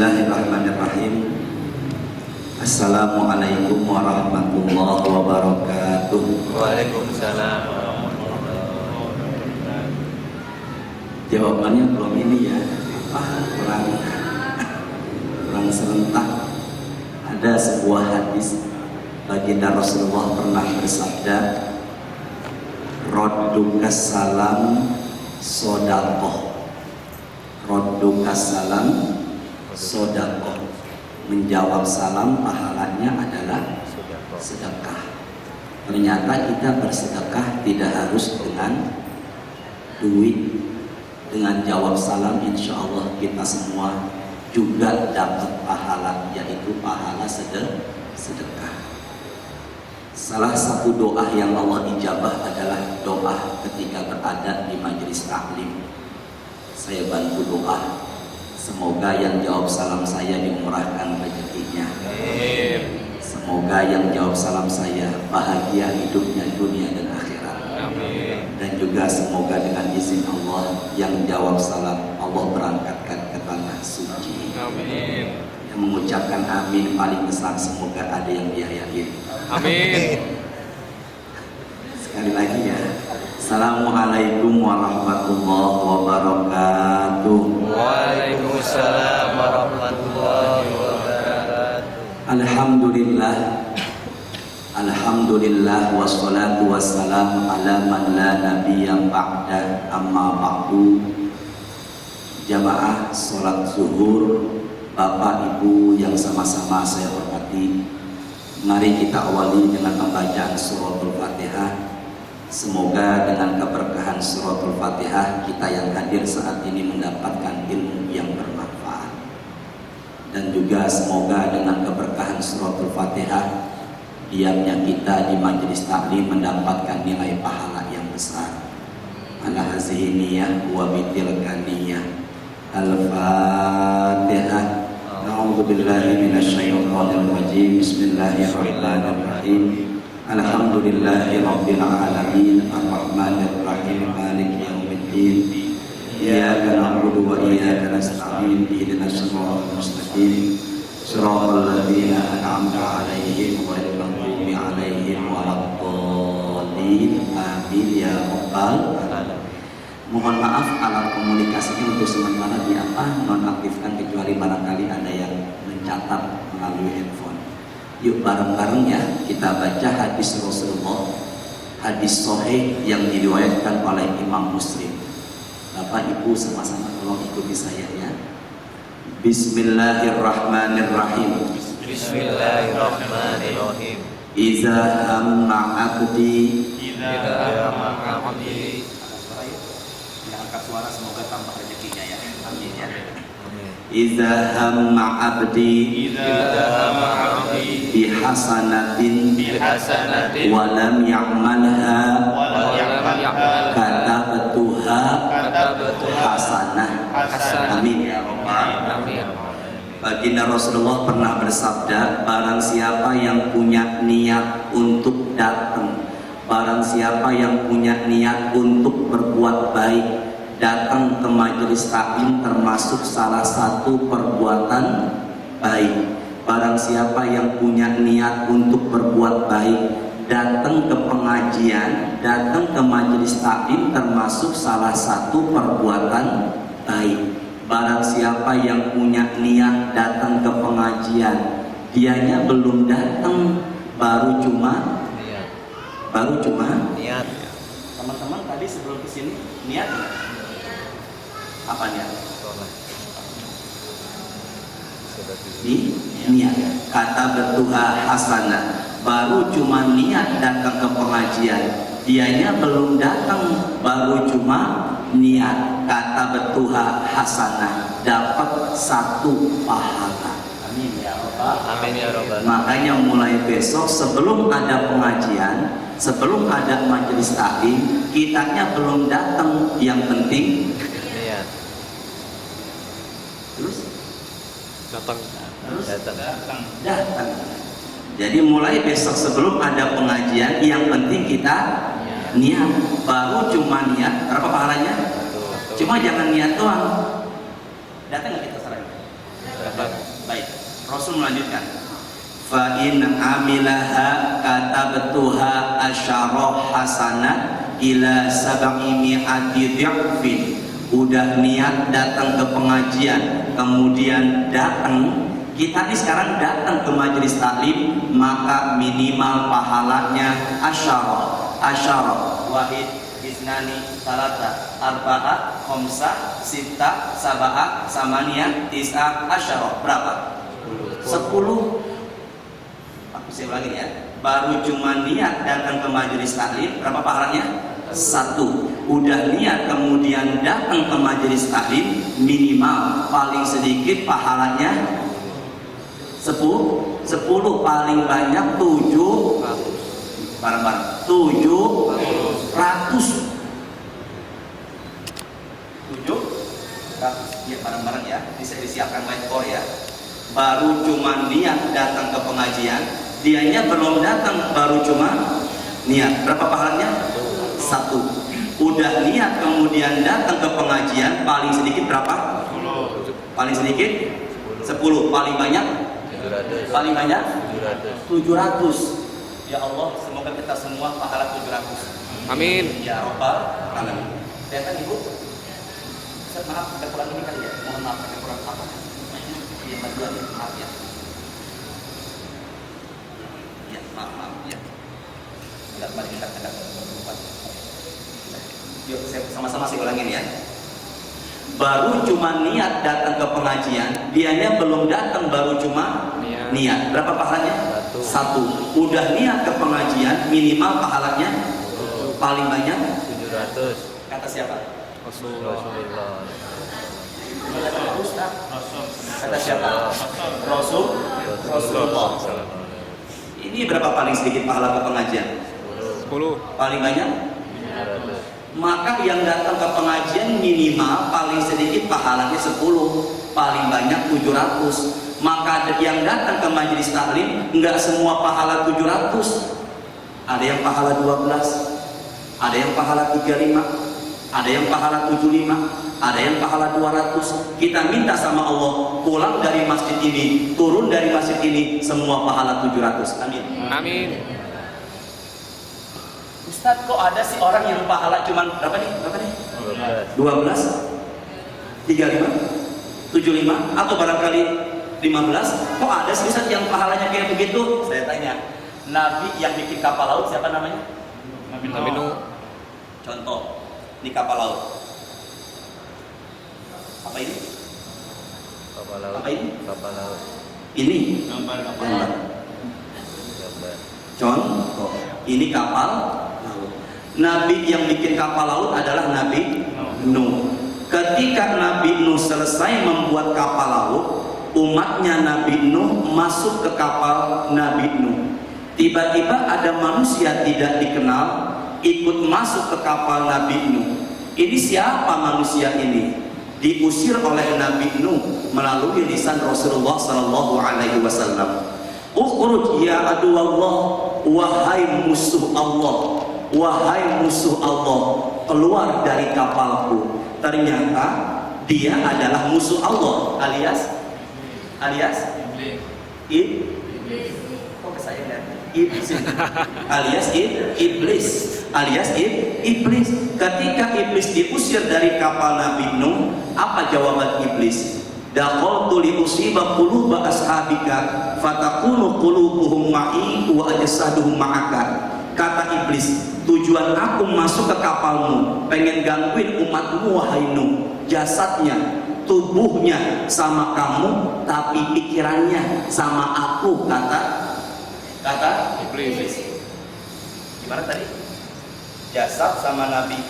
Bismillahirrahmanirrahim. Assalamualaikum warahmatullahi wabarakatuh. Waalaikumsalam warahmatullahi wabarakatuh. Jawabannya belum ini ya, kurang serentak. Ada sebuah hadis baginda Rasulullah pernah bersabda, "Raddukas salam sodaqoh." Raddukas salam sodaqoh. Menjawab salam pahalanya adalah sedekah. Ternyata kita bersedekah tidak harus dengan duit. Dengan jawab salam insya Allah kita semua juga dapat pahala, yaitu pahala sedekah. Salah satu doa yang Allah ijabah adalah doa ketika berada di majelis taklim. Saya bantu doa, semoga yang jawab salam saya dimurahkan rezekinya. Semoga yang jawab salam saya bahagia hidupnya dunia dan akhirat. Dan juga semoga dengan izin Allah yang jawab salam Allah berangkatkan ke tanah suci. Yang mengucapkan amin paling besar semoga ada yang biayain. Amin. Sekali lagi ya. Assalamualaikum warahmatullahi wabarakatuh. Waalaikumsalam warahmatullahi wabarakatuh. Alhamdulillah. Alhamdulillah wassalatu wassalamu ala man la nabiyya ba'da, amma ba'du. Jamaah salat zuhur, Bapak Ibu yang sama-sama saya hormati, mari kita awali dengan pembacaan suratul Fatihah. Semoga dengan keberkahan suratul Fatihah kita yang hadir saat ini mendapatkan ilmu yang bermanfaat. Dan juga semoga dengan keberkahan suratul Fatihah diamnya kita di majelis taklim mendapatkan nilai pahala yang besar. Ala hazihi niyah wa bitilka niyah. Al-Fatihah. A'udzu billahi minasyaitonir rajim. Bismillahirrahmanirrahim. Alhamdulillahi rabbil alamin, arrahmanir rahim, maliki yaumiddin. Iyyaka na'budu wa iyyaka nasta'in. Ihdinas siratal mustaqim. Shiratal ladzina an'amta 'alaihim ghairil maghdubi 'alaihim waladdallin. Amin ya rabbal alamin. Mohon maaf alat komunikasinya untuk sementara nonaktifkan kecuali barangkali ada yang mencatat melalui handphone. Yuk bareng-bareng ya kita baca hadis Rasulullah, hadis sahih yang diriwayatkan oleh Imam Muslim. Bapak Ibu sama-sama tolong ikuti saya ya. Bismillahirrahmanirrahim. Bismillahirrahmanirrahim. Iza hamma abdi. Angkat suara semoga tambah rezekinya ya. Amin ya. Iza hamma abdi bihasanatin walam ya'malha katabtuha hasanah. Amin ya rabbal. Baginda Rasulullah pernah bersabda, barang siapa yang punya niat untuk datang, barang siapa yang punya niat untuk berbuat baik, datang ke majelis taklim termasuk salah satu perbuatan baik. Barang siapa yang punya niat untuk berbuat baik, datang ke pengajian, datang ke majelis taklim termasuk salah satu perbuatan baik. Barang siapa yang punya niat datang ke pengajian, dianya belum datang, baru cuma Niat. Teman-teman tadi sebelum kesini niat nggak? Apa niat? Niat. Kata bertuha hasanah, baru cuma niat datang ke pengajian, dianya belum datang, baru cuma niat. Kata bertuha hasanah, dapat satu pahala. Amin ya rabbal. Amin ya rabbal. Makanya mulai besok sebelum ada pengajian, sebelum ada majelis taklim, kitanya belum datang, yang penting Niat. terus Datang. datang. Jadi mulai besok sebelum ada pengajian, yang penting kita niat. Baru cuma niat, berapa pahalanya? Cuma jangan niat doang. Datang nggak kita sekarang? Rasul melanjutkan, fa in amilaha katabtuha asyarah hasanah ila sab'i mi'ati dhi'fin. Udah niat datang ke pengajian, kemudian datang, kita nih sekarang datang ke majelis taklim, maka minimal pahalanya asyarah wahid isnani salata arba'ah khamsah sittah sab'ah samaniyah tis'ah asyarah. Berapa? 10. Aku saya ulangi ya. Baru cuma niat datang ke majelis taklim, berapa pahalanya? 1. Udah niat kemudian datang ke majelis taklim, minimal paling sedikit pahalanya 10, paling banyak 7, bareng-bareng 700. Ya bareng-bareng ya, bisa disiapkan whiteboard ya. Baru cuma niat datang ke pengajian, dianya belum datang, baru cuma niat. Berapa pahalanya? 1. Udah niat kemudian datang ke pengajian, paling sedikit berapa? 10. Paling sedikit 10. Paling banyak 700. Paling banyak 700. Ya Allah, semoga kita semua pahala 700. Amin. Ya Rabbal alamin. Datang Ibu. Ustaz, maaf ada kurang ini kali ya. Mohon maaf ada kurang apa? Iya, bantuan maaf ya. Ya, maaf ya. Enggak balik kita ada lupa. Yuk, saya sama-sama saya ulangin ya. Baru cuma niat datang ke pengajian, dianya belum datang, baru cuma niat. Berapa pahalanya? 1. Udah niat ke pengajian, minimal pahalanya paling banyak 700. Kata siapa? Rasulullah. Kata siapa? Rasulullah. Ini berapa paling sedikit pahala ke pengajian? 10. Paling banyak? Maka yang datang ke pengajian minimal paling sedikit pahalanya 10, paling banyak 700. Maka yang datang ke majelis taklim enggak semua pahala 700. Ada yang pahala 12, ada yang pahala 35, ada yang pahala 75, ada yang pahala 200. Kita minta sama Allah, pulang dari masjid ini, turun dari masjid ini, semua pahala 700. Amin. Amin. Ustaz, kok ada sih orang yang pahala cuman berapa nih? 12, 35, 75, atau barangkali 15. Kok ada sih Ustaz yang pahalanya kayak begitu? Saya tanya, Nabi yang bikin kapal laut siapa namanya? Nabi Nuh. Contoh, ini kapal laut. Apa ini? Kapal laut. Apa ini? Kapal laut. Ini Gambar. contoh, ini kapal laut. Nabi yang bikin kapal laut adalah Nabi Nuh. Ketika Nabi Nuh selesai membuat kapal laut, umatnya Nabi Nuh masuk ke kapal Nabi Nuh. Tiba-tiba ada manusia tidak dikenal ikut masuk ke kapal Nabi Nuh. Ini siapa manusia ini? Diusir oleh Nabi Nuh melalui lisan Rasulullah sallallahu alaihi wasallam. Ukhruj ya adu Allah, wahai musuh Allah, wahai musuh Allah, keluar dari kapalku. Ternyata dia adalah musuh Allah, alias iblis. Kok saya lihat iblis alias iblis. Ketika iblis diusir dari kapal Nabi Nuh, apa jawaban iblis? Daqaltu li usiba quluba ashabika fatakunu qulubuhum ma'i wa ajsaduhum ma'aka. Kata iblis, tujuan aku masuk ke kapalmu pengen gangguin umatmu wahai Nuh. Jasadnya, tubuhnya sama kamu, tapi pikirannya sama aku. Kata iblis. Gimana tadi? Jasad sama Nabi.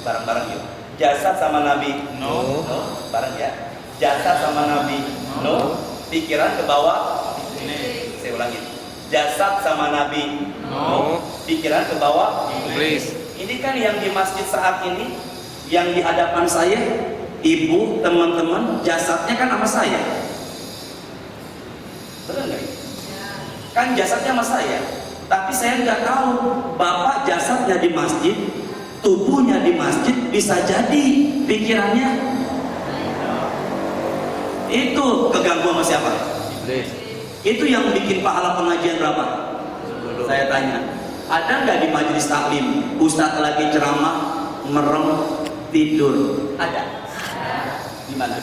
Bareng-bareng yuk. Jasad sama Nabi Nuh. Bareng ya. Jasad sama Nabi Nuh. Pikiran ke bawah. Saya ulangi. Jasad sama Nabi Nuh. Pikiran ke bawah Iblis. Ini kan yang di masjid saat ini, yang di hadapan saya, ibu, teman-teman, jasadnya kan sama saya. Benar nggak? Kan jasadnya sama saya, tapi saya nggak tahu bapak jasadnya di masjid, tubuhnya di masjid, bisa jadi pikirannya itu keganggu sama siapa? Iblis. Itu yang bikin pahala pengajian berapa? 10. Saya tanya, ada nggak di majelis taklim Ustadz lagi ceramah merem tidur? Ada? Di mana?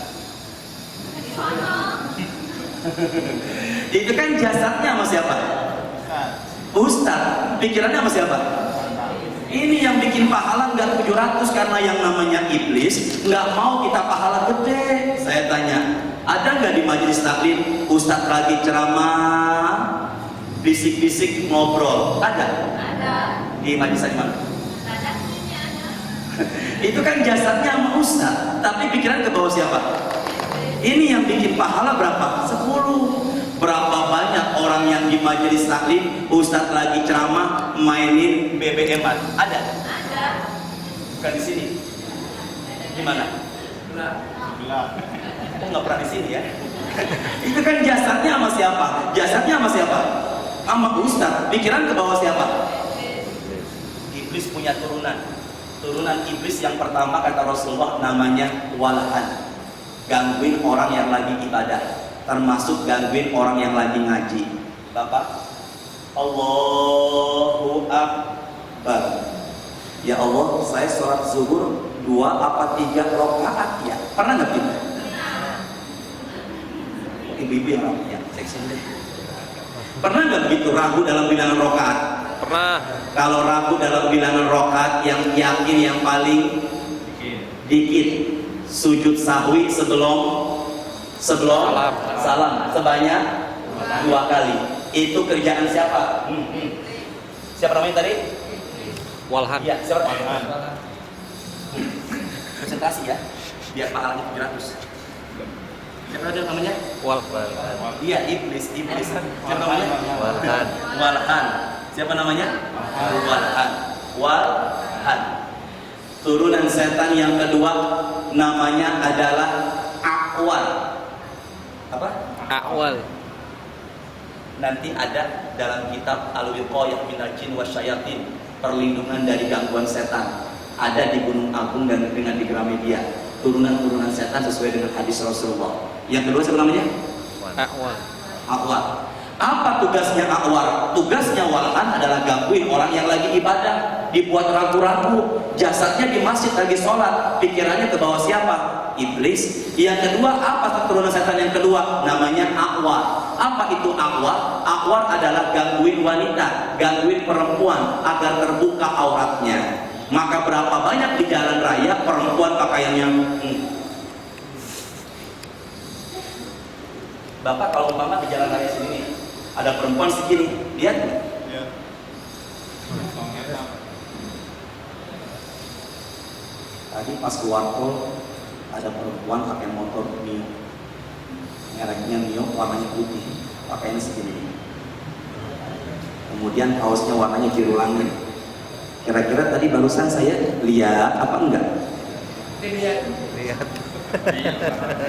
Itu kan jasadnya sama siapa? Ustadz. Pikirannya sama siapa? Ini yang bikin pahala nggak 700 karena yang namanya iblis nggak mau kita pahala gede. Saya tanya, ada nggak di majelis taklim Ustadz lagi ceramah bisik-bisik ngobrol? Ada? Ada. Di majelis di mana? Ada sini ada. Itu kan jasadnya sama Ustadz, tapi pikiran ke bawah siapa? Ini yang bikin pahala berapa? 10. Berapa banyak orang yang di majelis taklim Ustadz lagi ceramah mainin BBM-an? Ada? Ada. Bukan di sini. Di mana? Kok nggak pernah di sini ya? Itu kan jasadnya sama siapa? Jasadnya sama siapa? Sama Ustadz. Pikiran ke bawah siapa? Iblis punya turunan. Turunan iblis yang pertama kata Rasulullah namanya walahan. Gangguin orang yang lagi ibadah, termasuk gangguin orang yang lagi ngaji. Bapak, Allahu Akbar. Ya Allah, saya sholat zuhur 2 apa 3 rakaat ya. Pernah nggak gitu? Ibu-ibu yang ragu ya, seksi deh. Pernah nggak begitu ragu dalam bilangan rakaat? Pernah. Kalau ragu dalam bilangan rakaat, yang yakin yang paling dikit. Sujud sahwi sebelum salam sebanyak 2 kali. Itu kerjaan siapa? Siapa namanya tadi? Walhan. Iya, siapa? Presentasi ya, biar pahalanya 700. Siapa ada namanya? Walhan. Iya, iblis. Siapa namanya? Walhan. Walhan. Siapa namanya? Walhan. Turunan setan yang kedua namanya adalah Aqwal. Apa? Awal. Nanti ada dalam kitab Al-Wiqayah minal Jin Wasyayatin, perlindungan dari gangguan setan. Ada di Gunung Agung dan dengan di Gramedia. Turunan-turunan setan sesuai dengan hadis Rasulullah. Yang kedua siapa namanya? Awal. Aqwal. Apa tugasnya Aqwal? Tugasnya Walhan adalah gangguin orang yang lagi ibadah, dibuat ragu-ragu, jasadnya di masjid lagi sholat, pikirannya ke bawah siapa? Iblis. Yang kedua, apa keturunan setan yang kedua? Namanya Aqwal. Apa itu Aqwal? Aqwal adalah gangguin wanita, gangguin perempuan agar terbuka auratnya. Maka berapa banyak di jalan raya perempuan pakaiannya Bapak kalau umpama di jalan raya sini nih, ada perempuan segini, lihat nggak? Ya. Tadi pas keluar tol ada perempuan pakai motor Mio, mereknya Mio, warnanya putih, pakainya segini. Kemudian kaosnya warnanya biru langit. Kira-kira tadi barusan saya lihat apa enggak? Lihat.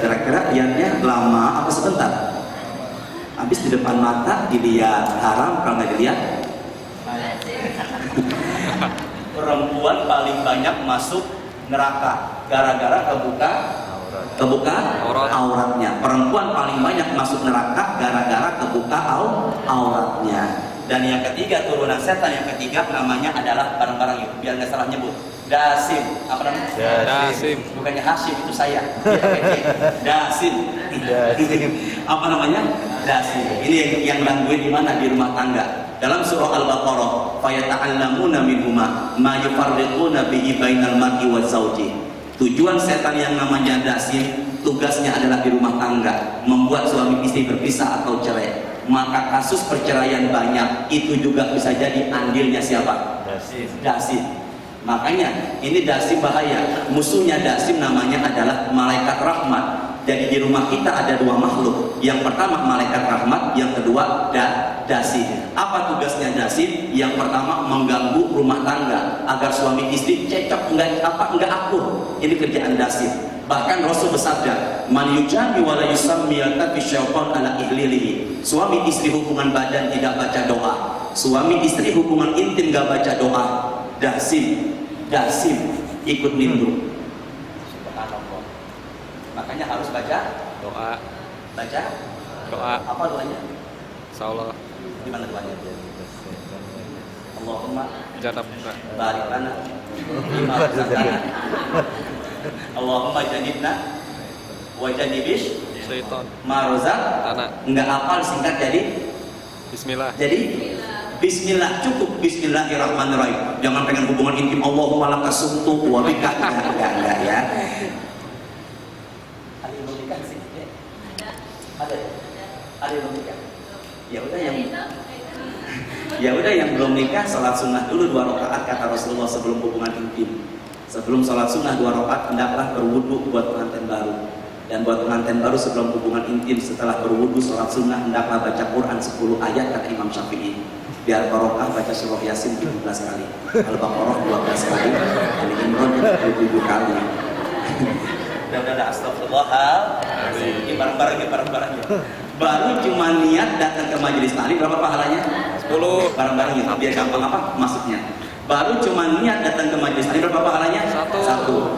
Kira-kira lihatnya lama apa sebentar? Habis di depan mata dilihat haram, kalau nggak dilihat perempuan paling banyak masuk neraka gara-gara kebuka auratnya. Perempuan paling banyak masuk neraka gara-gara kebuka auratnya. Dan yang ketiga, turunan setan yang ketiga namanya adalah barang-barang yuk, biar nggak salah nyebut. Dasim, apa namanya? Dasim. Bukannya Hashim, itu saya. Dasim. Apa namanya? Dasim. Ini yang gangguin di mana? Di rumah tangga. Dalam surah Al-Baqarah, fayata'allamuna minhuma ma yufarriquna bihi bainal mar'i wa zawji. Tujuan setan yang namanya dasim, tugasnya adalah di rumah tangga, membuat suami istri berpisah atau cerai. Maka kasus perceraian banyak, itu juga bisa jadi andilnya siapa? Dasim. Makanya ini dasim bahaya. Musuhnya dasim namanya adalah malaikat rahmat. Jadi di rumah kita ada 2 makhluk. Yang pertama malaikat rahmat, yang kedua dasim. Apa tugasnya dasim? Yang pertama mengganggu rumah tangga agar suami istri cekcok enggak akur. Ini kerjaan dasim. Bahkan Rasul bersabda, "Man yujami wa la yusammi yaltafi syaitan ala ihlilihi." Suami istri hubungan badan tidak baca doa. Suami istri hubungan intim enggak baca doa. Dasim ikut nimbrung. Subhanallah. Makanya harus baca Doa. baca Doa. Apa doanya? Insyaallah Gimana doanya? Allahumma janabna. barik lana bima razaqtana. Allahumma janibna wa janibish Syaiton. ma razaq. Tanah. Enggak hafal singkat jadi Bismillah. Bismillah, cukup Bismillahirrahmanirrahim. Jangan pengen hubungan intim Allahumma laka sumtu wa bika. Enggak ya. Ada yang belum nikah sih? Ada yang belum nikah? Ya udah yang belum nikah salat sunnah dulu 2 rakaat kata Rasulullah sebelum hubungan intim. Sebelum salat sunnah 2 rakaat hendaklah berwudu buat pengantin baru. Dan buat pengantin baru sebelum hubungan intim setelah berwudu salat sunnah hendaklah baca Quran 10 ayat kata Imam Syafi'i. Biar barokah baca surah Yasin 17 kali, Al-Baqarah 12 kali, Ali Imran 27 kali. Udah astagfirullah. Bareng-bareng. Baru cuma niat datang ke majelis taklim berapa pahalanya? 10. Bareng-bareng gitu, biar gampang apa maksudnya. Baru cuma niat datang ke majelis taklim berapa pahalanya? 1.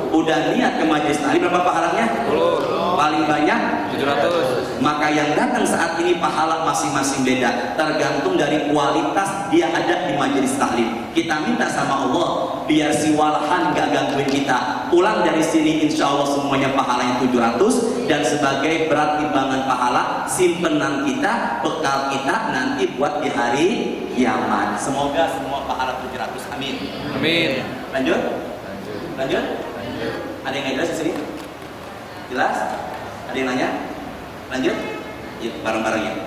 Udah niat ke majelis taklim berapa pahalanya? 10. Paling banyak 700. maka yang datang saat ini pahala masing-masing beda, tergantung dari kualitas dia ada di majelis taklim. Kita minta sama Allah biar si walahan gak gangguin kita. Pulang dari sini insya Allah semuanya pahalanya 700 dan sebagai berat timbangan pahala simpenan kita, bekal kita nanti buat di hari kiamat. Semoga semua pahala 700. Amin. Amin. Lanjut. Ada yang nggak jelas di sini? Jelas? Ada yang nanya? Lanjut? Ya, bareng-bareng.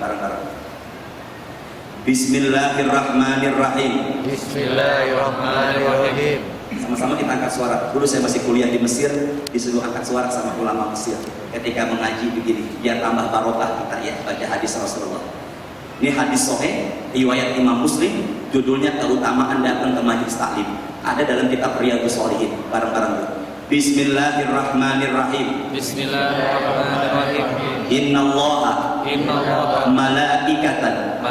Bismillahirrahmanirrahim. Bismillahirrahmanirrahim. Sama-sama kita angkat suara. Dulu saya masih kuliah di Mesir, disuruh angkat suara sama ulama Mesir. Ketika mengaji begini, biar tambah barokah kita ya baca hadis Rasulullah. Ini hadis sahih riwayat Imam Muslim, judulnya keutamaan datang ke majelis taklim. Ada dalam kitab Riyadhus Shalihin. Bareng-bareng. Bismillahirrahmanirrahim. Bismillahirrahmanirrahim. Innallaha malaikatan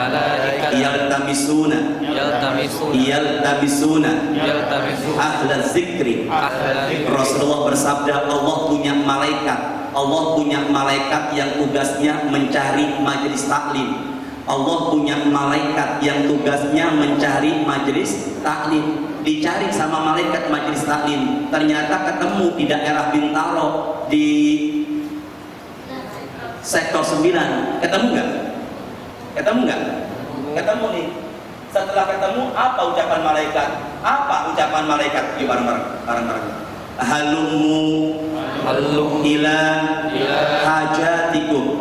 yaltamisuna ahla zikri. Rasulullah bersabda, Allah punya malaikat yang tugasnya mencari majelis taklim. Allah punya malaikat yang tugasnya mencari majelis taklim. Dicari sama malaikat majelis taklim, ternyata ketemu di daerah Bintaro di sektor 9. Ketemu nggak? Ketemu nih. Setelah ketemu, apa ucapan malaikat? Yuk bareng-bareng. Halummu ila hajatikum.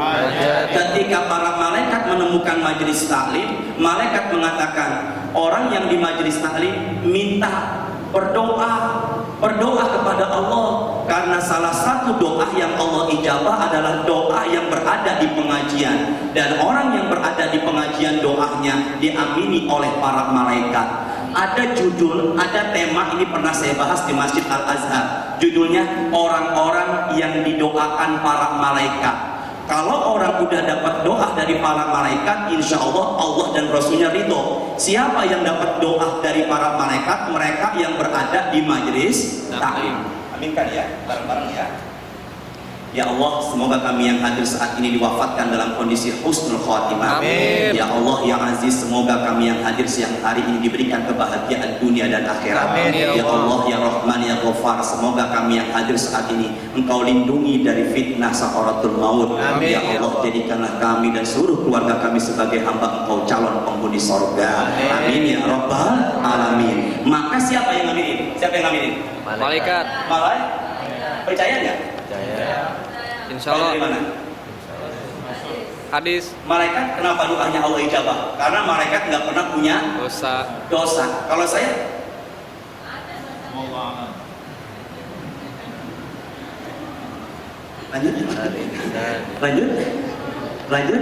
Ketika para malaikat menemukan majelis taklim, malaikat mengatakan, orang yang di majelis taklim minta berdoa kepada Allah, karena salah satu doa yang Allah ijabah adalah doa yang berada di pengajian, dan orang yang berada di pengajian doanya diamini oleh para malaikat. Ada judul, ada tema, ini pernah saya bahas di Masjid Al-Azhar. Judulnya orang-orang yang didoakan para malaikat. Kalau orang udah dapat doa dari para malaikat, insya Allah Allah dan Rasulnya ridho. Siapa yang dapat doa dari para malaikat? Mereka yang berada di majelis taklim. Aminkan ya, bareng-bareng ya. Ya Allah, semoga kami yang hadir saat ini diwafatkan dalam kondisi husnul khotimah. Amin. Ya Allah yang aziz, semoga kami yang hadir siang hari ini diberikan kebahagiaan dunia dan akhirat. Amin, Ya Allah yang Rahman ya Ghaffar, semoga kami yang hadir saat ini Engkau lindungi dari fitnah sakaratul maut. Amin, Ya Allah, jadikanlah kami dan seluruh keluarga kami sebagai hamba Engkau calon penghuni surga. Amin ya Rabbal alamin. Maka siapa yang ngaminin? Malaikat. Percaya nggak? Insyaallah. Dari mana? Hadis. Malaikat kenapa doanya Allah ijabah? Karena malaikat nggak pernah punya dosa. Kalau saya lanjut.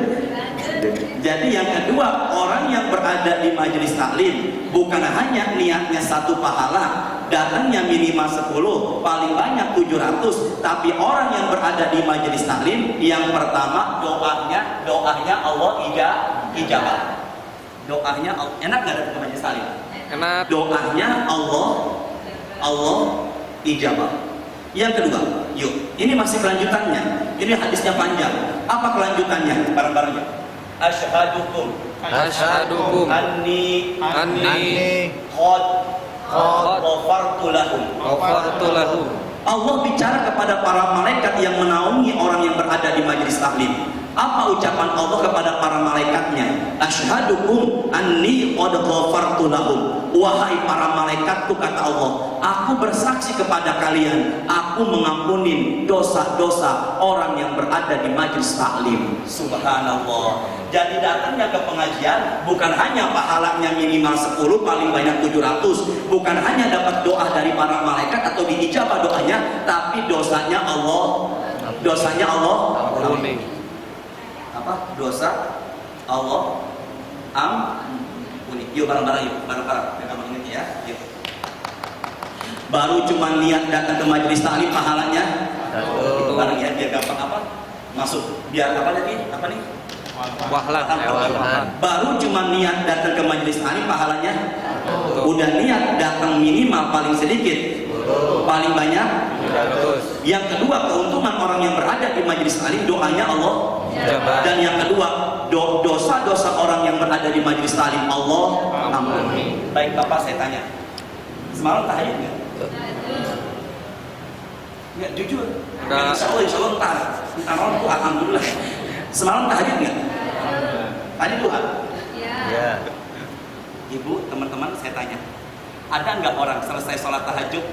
Jadi yang kedua, orang yang berada di majelis taklim bukan hanya niatnya satu pahala, datangnya minimal 10, paling banyak 700, tapi orang yang berada di majelis taklim yang pertama doanya Allah ijabah. Doanya enak nggak datang ke majelis taklim? Enak. Doanya Allah ijabah. Yang kedua, yuk, ini masih kelanjutannya. Ini hadisnya panjang. Apa kelanjutannya? Bareng-bareng yuk. Asyhadukum Asyhadukum anni anni qad qad ghafartu lahum. ghafartu lahum. Allah bicara kepada para malaikat yang menaungi orang yang berada di majelis taklim. Apa ucapan Allah kepada para malaikatnya? Asyhadukum anni qad ghafartu lahum. Wahai para malaikatku, kata Allah, aku bersaksi kepada kalian, aku mengampuni dosa-dosa orang yang berada di majelis taklim. Subhanallah. Jadi datangnya ke pengajian bukan hanya pahalanya minimal 10, paling banyak 700, bukan hanya dapat doa dari para malaikat atau diijabah doanya, tapi dosanya Allah Ampuni. apa? Dosa Allah ampuni. Yuk bareng-bareng, yuk bareng-bareng. Pegang ini ya. Yuk. Baru cuma niat datang ke majelis taklim pahalanya. Bareng ya, biar gampang apa? Masuk. Biar apa lagi? Apa nih? Wahlan. Baru cuma niat datang ke majelis taklim pahalanya. Udah niat datang minimal paling sedikit, paling banyak. Yang kedua, keuntungan orang yang berada di majelis taklim doanya Allah. Dan yang kedua, dosa-dosa orang yang berada di majelis taklim Allah ampuni. Baik Bapak, saya tanya, semalam tahajud nggak? Nggak, jujur. Nggak. Insya Allah ntar malam tuh alhamdulillah. Semalam tahajud nggak? Tahajud duha? Ya. Ibu, teman-teman, saya tanya, ada nggak orang selesai sholat tahajud,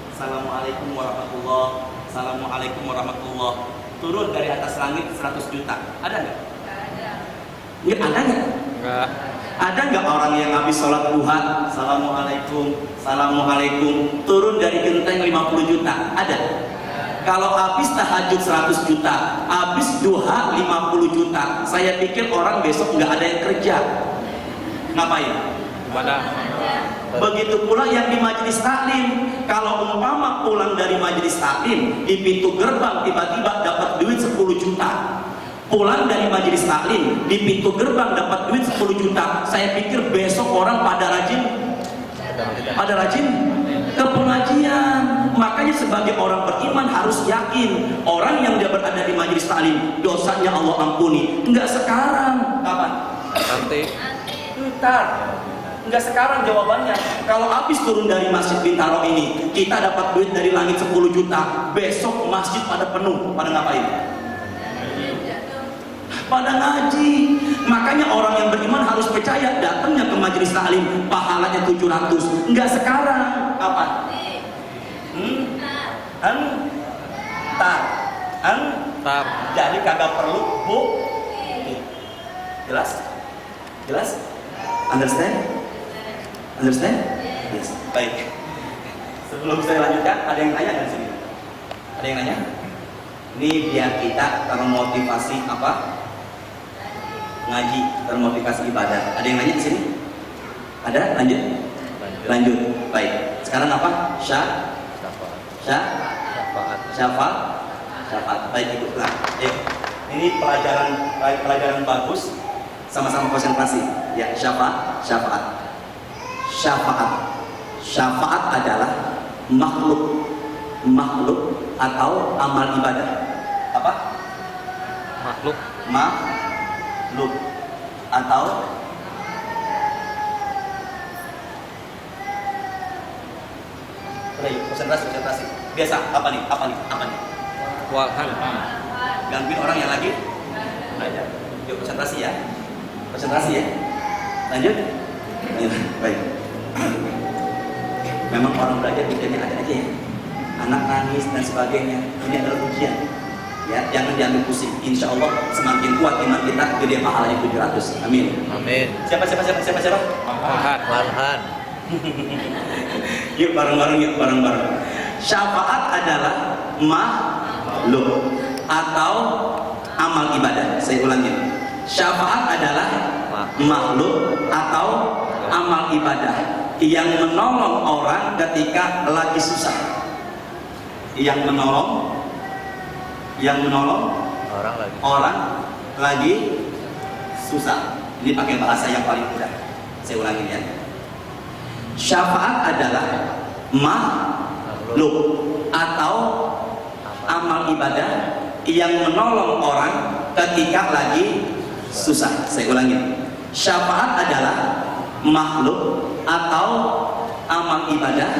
Assalamualaikum warahmatullah, Assalamualaikum warahmatullah, turun dari atas langit 100 juta? Ada nggak? Nggak ada nggak? Enggak. Ada nggak orang yang habis sholat duha, Assalamualaikum, turun dari genteng 50 juta? Ada? Kalau habis tahajud 100 juta, habis duha 50 juta, saya pikir orang besok nggak ada yang kerja. Ngapain? Ibadah. Begitu pula yang di majelis taklim. Kalau umpama pulang dari majelis taklim, di pintu gerbang tiba-tiba dapat duit 10 juta. Pulang dari majelis taklim, di pintu gerbang dapat duit 10 juta. Saya pikir besok orang pada rajin ke pengajian. Makanya sebagai orang beriman harus yakin orang yang dia berada di majelis taklim dosanya Allah ampuni. Enggak sekarang. Kapan? Nanti. Ntar. Enggak sekarang jawabannya. Kalau habis turun dari Masjid Bintaro ini, kita dapat duit dari langit 10 juta. Besok masjid pada penuh. Pada ngapain? Pada ngaji. Makanya orang yang beriman harus percaya datangnya ke majelis taklim pahalanya 700. Enggak sekarang. Kapan? Tar. Jadi kagak perlu jelas? Understand? Yes. Baik. Sebelum saya lanjutkan, ada yang nanya dari sini? Ada yang nanya? Ini biar kita termotivasi apa? Ngaji, termotivasi ibadah. Ada yang nanya di sini? Ada? Lanjut. Baik. Sekarang apa? Syafaat. Baik, Ibu. Nah, ini pelajaran bagus. Sama-sama konsentrasi. Ya, syafaat. Syafaat adalah makhluk atau amal ibadah. Apa? Makhluk atau konsentrasi. Biasa, apa nih? Walhan. Gangguin orang yang lagi belajar. Yuk, konsentrasi ya. Lanjut. Baik. Memang orang belajar ujiannya ada aja ya. Anak nangis dan sebagainya. Ini adalah ujian. Ya, jangan diambil pusing. Insya Allah semakin kuat iman kita, gede pahalanya 700. Amin. Siapa? Walhan. Yuk bareng-bareng. Syafaat adalah makhluk atau amal ibadah. Saya ulangi. Syafaat adalah makhluk atau amal ibadah yang menolong orang ketika lagi susah. Yang menolong orang lagi susah. Ini pakai bahasa yang paling mudah. Saya ulangi ya. Syafaat adalah makhluk atau amal ibadah yang menolong orang ketika lagi susah. Saya ulangi, syafaat adalah makhluk atau amal ibadah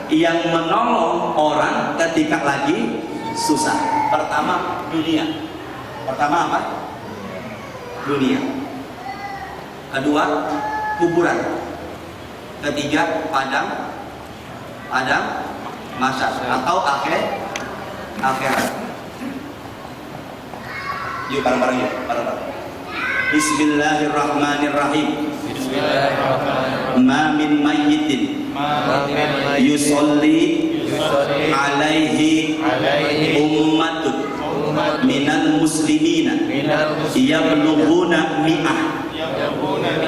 yang menolong orang ketika lagi susah. Pertama dunia. Pertama apa? Dunia. Kedua kuburan. Ketiga padang mahsyar atau akhirat. Yuk bareng-bareng yuk, bareng-bareng. Bismillahirrahmanirrahim. Ma min mayyitin yusolli alaihi ummatun minal muslimina yablughuna mi'ah.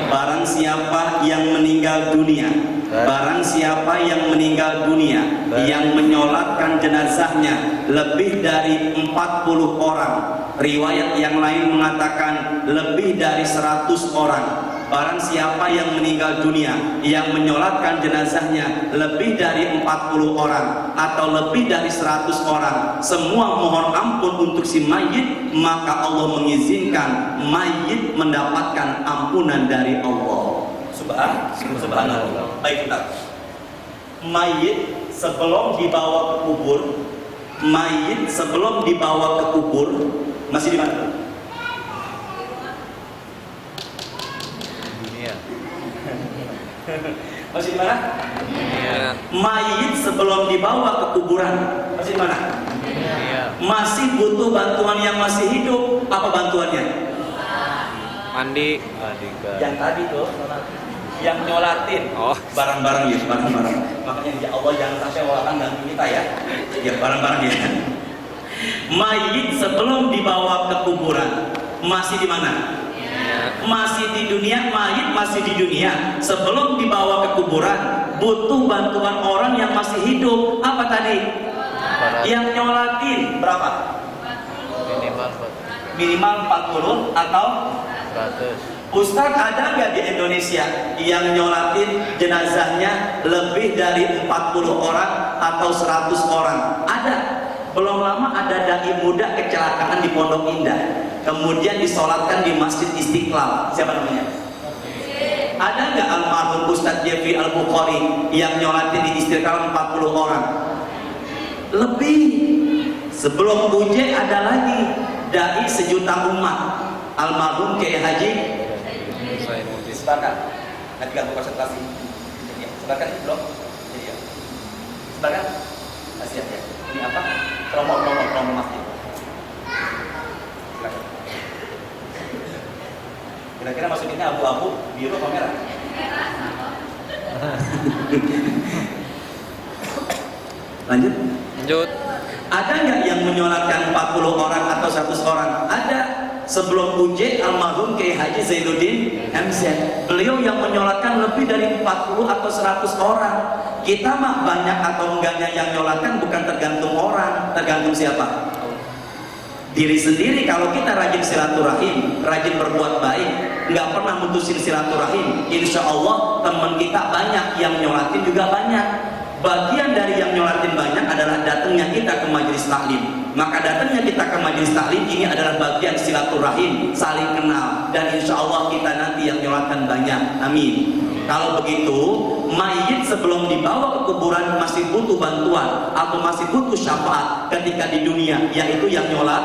Barang siapa yang meninggal dunia, barang siapa yang meninggal dunia yang menyolatkan jenazahnya lebih dari 40 orang. Riwayat yang lain mengatakan lebih dari 100 orang. Barang siapa yang meninggal dunia yang menyolatkan jenazahnya lebih dari 40 orang atau lebih dari 100 orang, semua mohon ampun untuk si mayit, maka Allah mengizinkan mayit mendapatkan ampunan dari Allah. Subhanallah. Baik, kita mayit sebelum dibawa ke kubur, mayit sebelum dibawa ke kubur masih di mana? Masih di mana? Mayit sebelum dibawa ke kuburan masih di mana? Masih butuh bantuan yang masih hidup. Apa bantuannya? Mandi. Yang tadi tuh, yang nyolatin. Oh, barang-barang ya, barang-barang. Makanya ya Allah jangan sampai orang ganti kita ya. Ya barang-barang ya. Mayit sebelum dibawa ke kuburan masih di mana? Masih di dunia. Mayit masih di dunia sebelum dibawa ke kuburan butuh bantuan orang yang masih hidup. Apa tadi? Yang nyolatin berapa? Minimal 40 atau 100. Ustaz, ada nggak di Indonesia yang nyolatin jenazahnya lebih dari 40 orang atau 100 orang? Ada. Belum lama ada dai muda kecelakaan di Pondok Indah, kemudian disolatkan di Masjid Istiqlal. Siapa namanya? Ada nggak almarhum Ustadz Jeffrey Al-Bukhari yang nyolatin di Istiqlal 40 orang? Lebih. Sebelum Uje ada lagi dai sejuta umat, almarhum Kiai Haji. Sebarkan. Nanti ganggu konsentrasi. Sebarkan itu belum? Sebarkan. Kasih ya. Ini apa? Promo masjid. Kira-kira masukinnya abu-abu, biru atau merah? Lanjut. Ada nggak yang menyolatkan 40 orang atau 100 orang? Ada. Sebelum Uje, almarhum Kiai Haji Zainuddin MZ, beliau yang menyolatkan lebih dari 40 atau 100 orang. Kita mah banyak atau enggaknya yang nyolatkan bukan tergantung orang, tergantung siapa? Diri sendiri. Kalau kita rajin silaturahim, rajin berbuat baik, nggak pernah mutusin silaturahim, insya Allah teman kita banyak, yang nyolatin juga banyak. Bagian dari yang nyolatin banyak adalah datangnya kita ke majelis taklim. Maka datangnya kita ke majelis taklim ini adalah bagian silaturahim, saling kenal, dan insya Allah kita nanti yang nyolatkan banyak. Amin. Kalau begitu, mayit sebelum dibawa ke kuburan masih butuh bantuan atau masih butuh syafaat ketika di dunia, yaitu yang nyolat.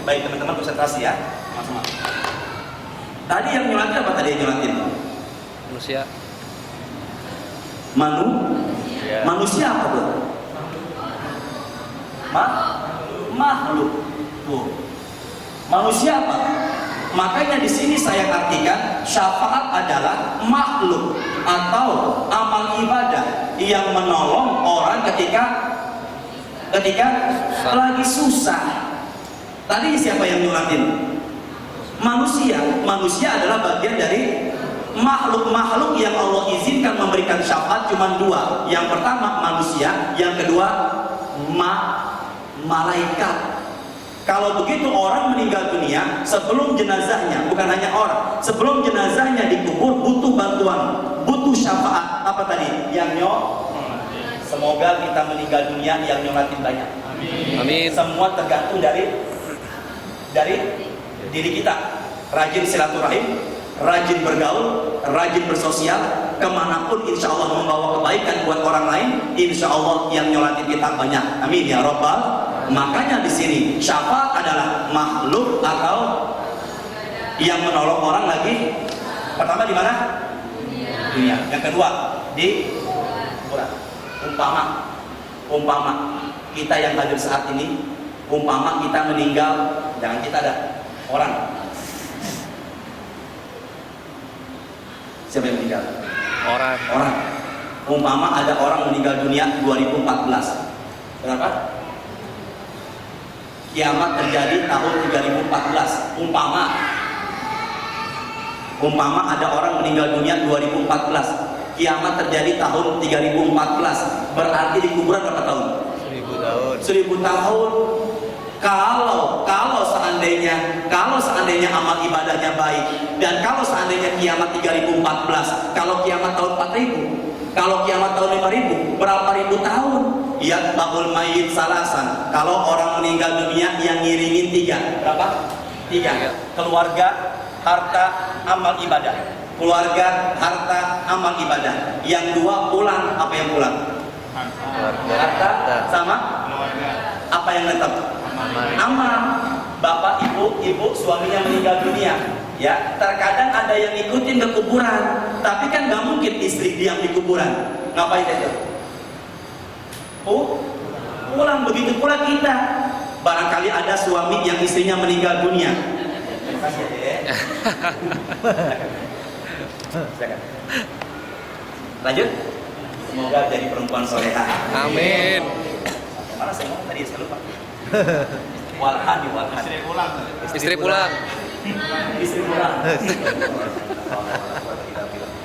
Baik teman-teman, konsentrasi ya. Tadi yang nyolatin apa tadi yang nyolatin? Manusia. Manusia apa tuh? Makhluk. Tuh. Manusia apa? Makanya di sini saya artikan syafaat adalah makhluk atau amal ibadah yang menolong orang ketika lagi susah. Tadi siapa yang nyolatin? Manusia. Manusia adalah bagian dari makhluk-makhluk yang Allah izinkan memberikan syafaat cuma dua. Yang pertama manusia, yang kedua malaikat. Kalau begitu orang meninggal dunia, sebelum jenazahnya, bukan hanya orang, sebelum jenazahnya dikubur butuh bantuan, butuh syafaat. Apa tadi? Yang Semoga kita meninggal dunia yang nyolatin banyak. Amin. Semua tergantung dari diri kita. Rajin silaturahim, rajin bergaul, rajin bersosial, kemanapun insya Allah membawa kebaikan buat orang lain, insya Allah yang nyolatin kita banyak. Amin ya Rabbal. Makanya di sini syafaat adalah makhluk atau yang menolong orang lagi. Pertama di mana? Dunia. Yang kedua di kuburan. Umpama kita yang hadir saat ini, umpama kita meninggal, jangan kita ada orang. Siapa yang meninggal? Orang. Umpama ada orang meninggal dunia 2014. Berapa? Kiamat terjadi tahun 2014. Umpama ada orang meninggal dunia 2014. Kiamat terjadi tahun 3014. Berarti di kuburan berapa tahun? 1000 tahun. 1000 tahun. Kalau seandainya amal ibadahnya baik, dan kalau seandainya kiamat 3014, kalau kiamat tahun 4000, kalau kiamat tahun 5000, berapa ribu tahun? Ya bahul mayit salasan. Kalau orang meninggal dunia yang ngiringin 3, berapa? 3. Keluarga, harta, amal ibadah. Keluarga, harta, amal ibadah. Yang 2 pulang, apa yang pulang? Harta sama apa yang tetap? Amal. Bapak, ibu suaminya meninggal dunia. Ya, terkadang ada yang ikutin ke kuburan, tapi kan nggak mungkin istri diam di kuburan. Ngapain itu? Pulang. Begitu pula kita. Barangkali ada suami yang istrinya meninggal dunia. Lanjut. Semoga jadi perempuan soleha. Amin. Mana saya ngomong tadi, saya lupa. Walhan. Istri pulang.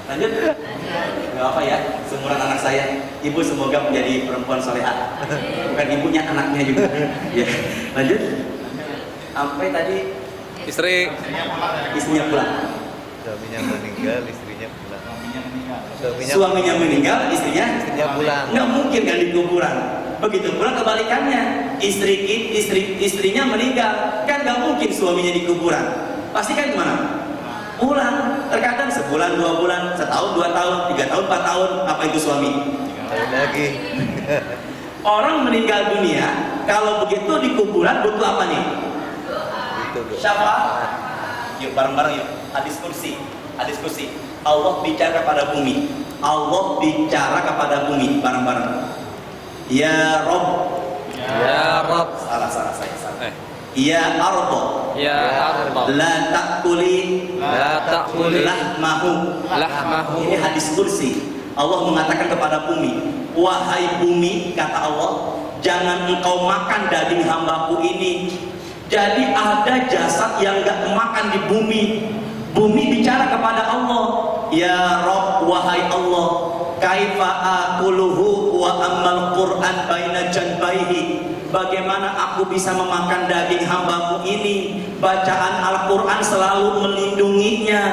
Lanjut. Gak apa ya, seumuran anak saya. Ibu semoga menjadi perempuan soleha. Bukan ibunya, anaknya juga. Ya. Lanjut. Sampai tadi istrinya pulang. Suaminya meninggal, istrinya pulang. Suaminya meninggal, istrinya pulang. Nggak mungkin kan di kuburan. Begitu pula kebalikannya, istrinya meninggal, kan nggak mungkin suaminya di kuburan. Pasti kan gimana? Pulang. Terkadang sebulan, 2 bulan, setahun, 2 tahun, 3 tahun, 4 tahun. Apa itu suami? Tahun lagi. Orang meninggal dunia, kalau begitu di kuburan butuh apa nih? Syafaat. Yuk bareng-bareng yuk. Hadis kursi. Allah bicara kepada bumi. Bareng-bareng. Ya Rob. Salah saya. Ya Ardo. La ta'kuli lahmahu. Ini hadis kursi. Allah mengatakan kepada bumi, wahai bumi, kata Allah, jangan engkau makan daging hambaku ini. Jadi ada jasad yang gak kemakan di bumi. Bumi bicara kepada Allah, ya Rob, wahai Allah, kaifa akuluhu wa ammal Qur'an baina janbaihi. Bagaimana aku bisa memakan daging hambaku ini? Bacaan Al-Quran selalu melindunginya.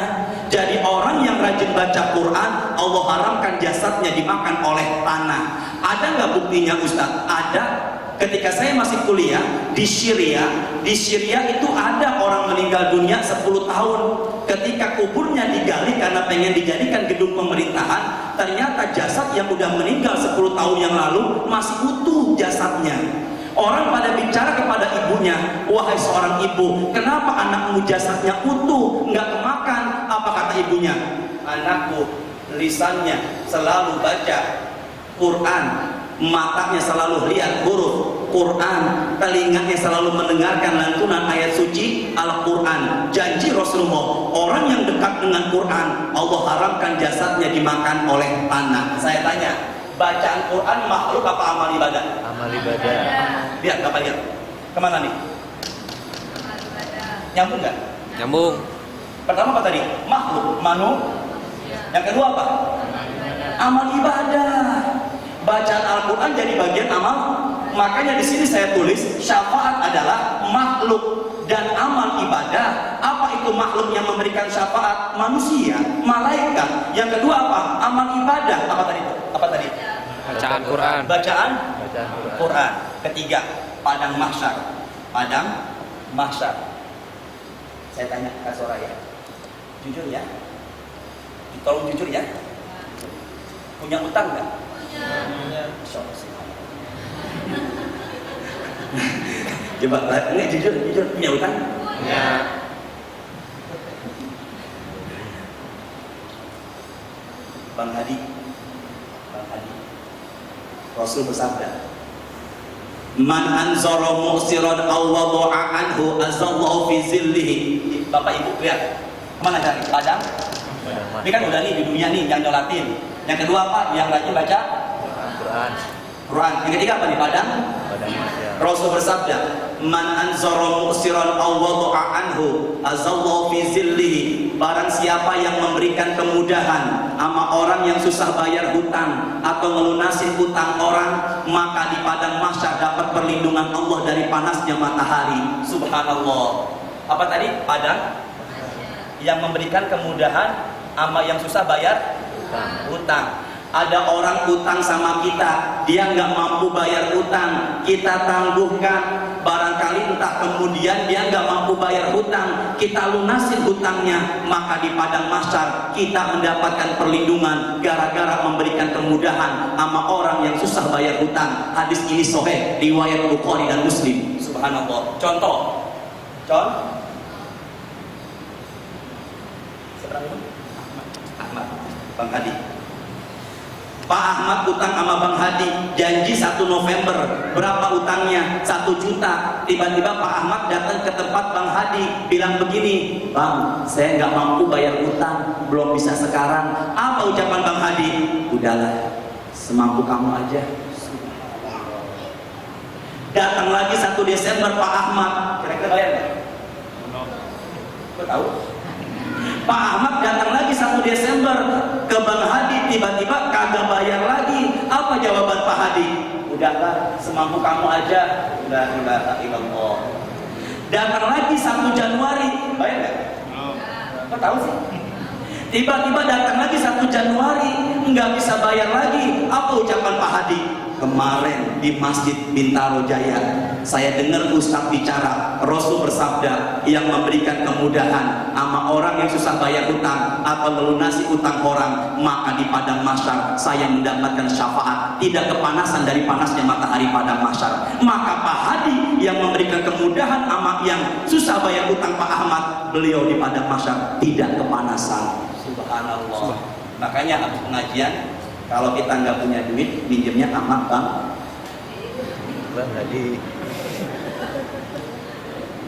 Jadi orang yang rajin baca Quran, Allah haramkan jasadnya dimakan oleh tanah. Ada nggak buktinya Ustaz? Ada. Ketika saya masih kuliah di Syria itu ada orang meninggal dunia 10 tahun. Ketika kuburnya digali karena pengen dijadikan gedung pemerintahan, ternyata jasad yang udah meninggal 10 tahun yang lalu masih utuh jasadnya. Orang pada bicara kepada ibunya, wahai seorang ibu, kenapa anakmu jasadnya utuh, nggak kemakan? Apa kata ibunya? Anakku lisannya selalu baca Quran, matanya selalu lihat huruf Quran, telinganya selalu mendengarkan lantunan ayat suci Al-Quran. Janji Rasulullah, orang yang dekat dengan Quran, Allah haramkan jasadnya dimakan oleh tanah. Saya tanya, bacaan Quran makhluk apa amal ibadah? Amal ibadah. Lihat, Bapak lihat. Kemana nih? Nyambung nggak? Nyambung. Pertama apa tadi? Makhluk, Yang kedua apa? Amal ibadah. Bacaan Al-Quran jadi bagian amal. Makanya di sini saya tulis syafaat adalah makhluk dan amal ibadah. Apa itu makhluk yang memberikan syafaat? Manusia, malaikat. Yang kedua apa? Amal ibadah. Apa tadi? Bacaan Quran. Bacaan Bacaan Quran. Quran. Ketiga, padang mahsyar. Padang mahsyar. Saya tanya Kak Soraya, jujur ya, tolong jujur ya. Punya utang nggak? Masya Allah. Coba, ini jujur punya utang? Ya. Bang Hadi, Rasul bersabda, "Man anzara mu'siran aw wada'a anhu azallahu fi zillihi." Bapak Ibu lihat, kemana cari? Padang. Ini kan udah nih di dunia nih yang nyolatin. Yang kedua apa? Yang lainnya baca Quran. Quran. Yang ketiga apa di padang? Padang mahsyar. Rasul bersabda, "Man anzara mu'siran aw wada'a anhu azallahu fi zillihi." Barang siapa yang memberikan kemudahan sama orang yang susah bayar hutang atau melunasi hutang orang, maka di padang mahsyar dapat perlindungan Allah dari panasnya matahari. Subhanallah. Apa tadi? Padang yang memberikan kemudahan sama yang susah bayar hutang. Ada orang utang sama kita, dia nggak mampu bayar utang, kita tangguhkan. Barangkali entah kemudian dia nggak mampu bayar hutang, kita lunasin hutangnya, maka di padang mahsyar kita mendapatkan perlindungan gara-gara memberikan kemudahan sama orang yang susah bayar hutang. Hadis ini sahih riwayat Bukhari dan Muslim. Subhanallah. Contoh, Ahmad, Bang Hadi. Pak Ahmad utang sama Bang Hadi, janji 1 November, berapa utangnya? 1 juta. Tiba-tiba Pak Ahmad datang ke tempat Bang Hadi, bilang begini, "Bang, saya nggak mampu bayar utang, belum bisa sekarang." Apa ucapan Bang Hadi? "Udahlah, semampu kamu aja." Datang lagi 1 Desember Pak Ahmad, kira-kira bayar nggak? Kau tahu? Pak Ahmad datang lagi 1 Desember ke Bang Hadi, tiba-tiba kagak bayar lagi. Apa jawaban Pak Hadi? "Udahlah, semampu kamu aja." La ilaha illallah. Datang lagi 1 Januari, bayar nggak? Kok tahu sih? Tiba-tiba datang lagi 1 Januari, nggak bisa bayar lagi. Apa ucapan Pak Hadi? "Kemarin di Masjid Bintaro Jaya, saya dengar Ustadz bicara, Rasul bersabda, yang memberikan kemudahan sama orang yang susah bayar hutang atau melunasi hutang orang, maka di padang mahsyar saya mendapatkan syafaat, tidak kepanasan dari panasnya matahari padang mahsyar." Maka Pak Hadi yang memberikan kemudahan sama yang susah bayar hutang Pak Ahmad, beliau di padang mahsyar tidak kepanasan. Subhanallah. Makanya habis pengajian, kalau kita nggak punya duit, pinjamnya sama Bang Hadi.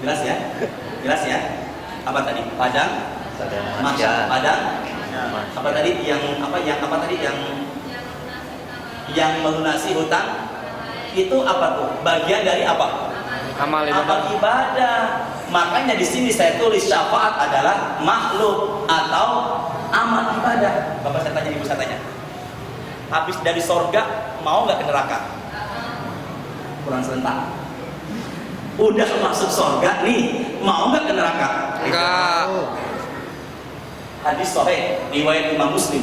Jelas ya? Jelas ya? Apa tadi? Padang mahsyar. Padang. Apa tadi? Yang melunasi hutang itu apa tuh? Bagian dari apa? Amal Amal ibadah. Makanya di sini saya tulis syafaat adalah makhluk atau amal ibadah. Bapak saya tanya, ibu saya tanya. Habis dari sorga mau nggak ke neraka? Kurang serentak. Udah masuk sorga nih, mau nggak ke neraka? Enggak. Hadis sahih riwayat Imam Muslim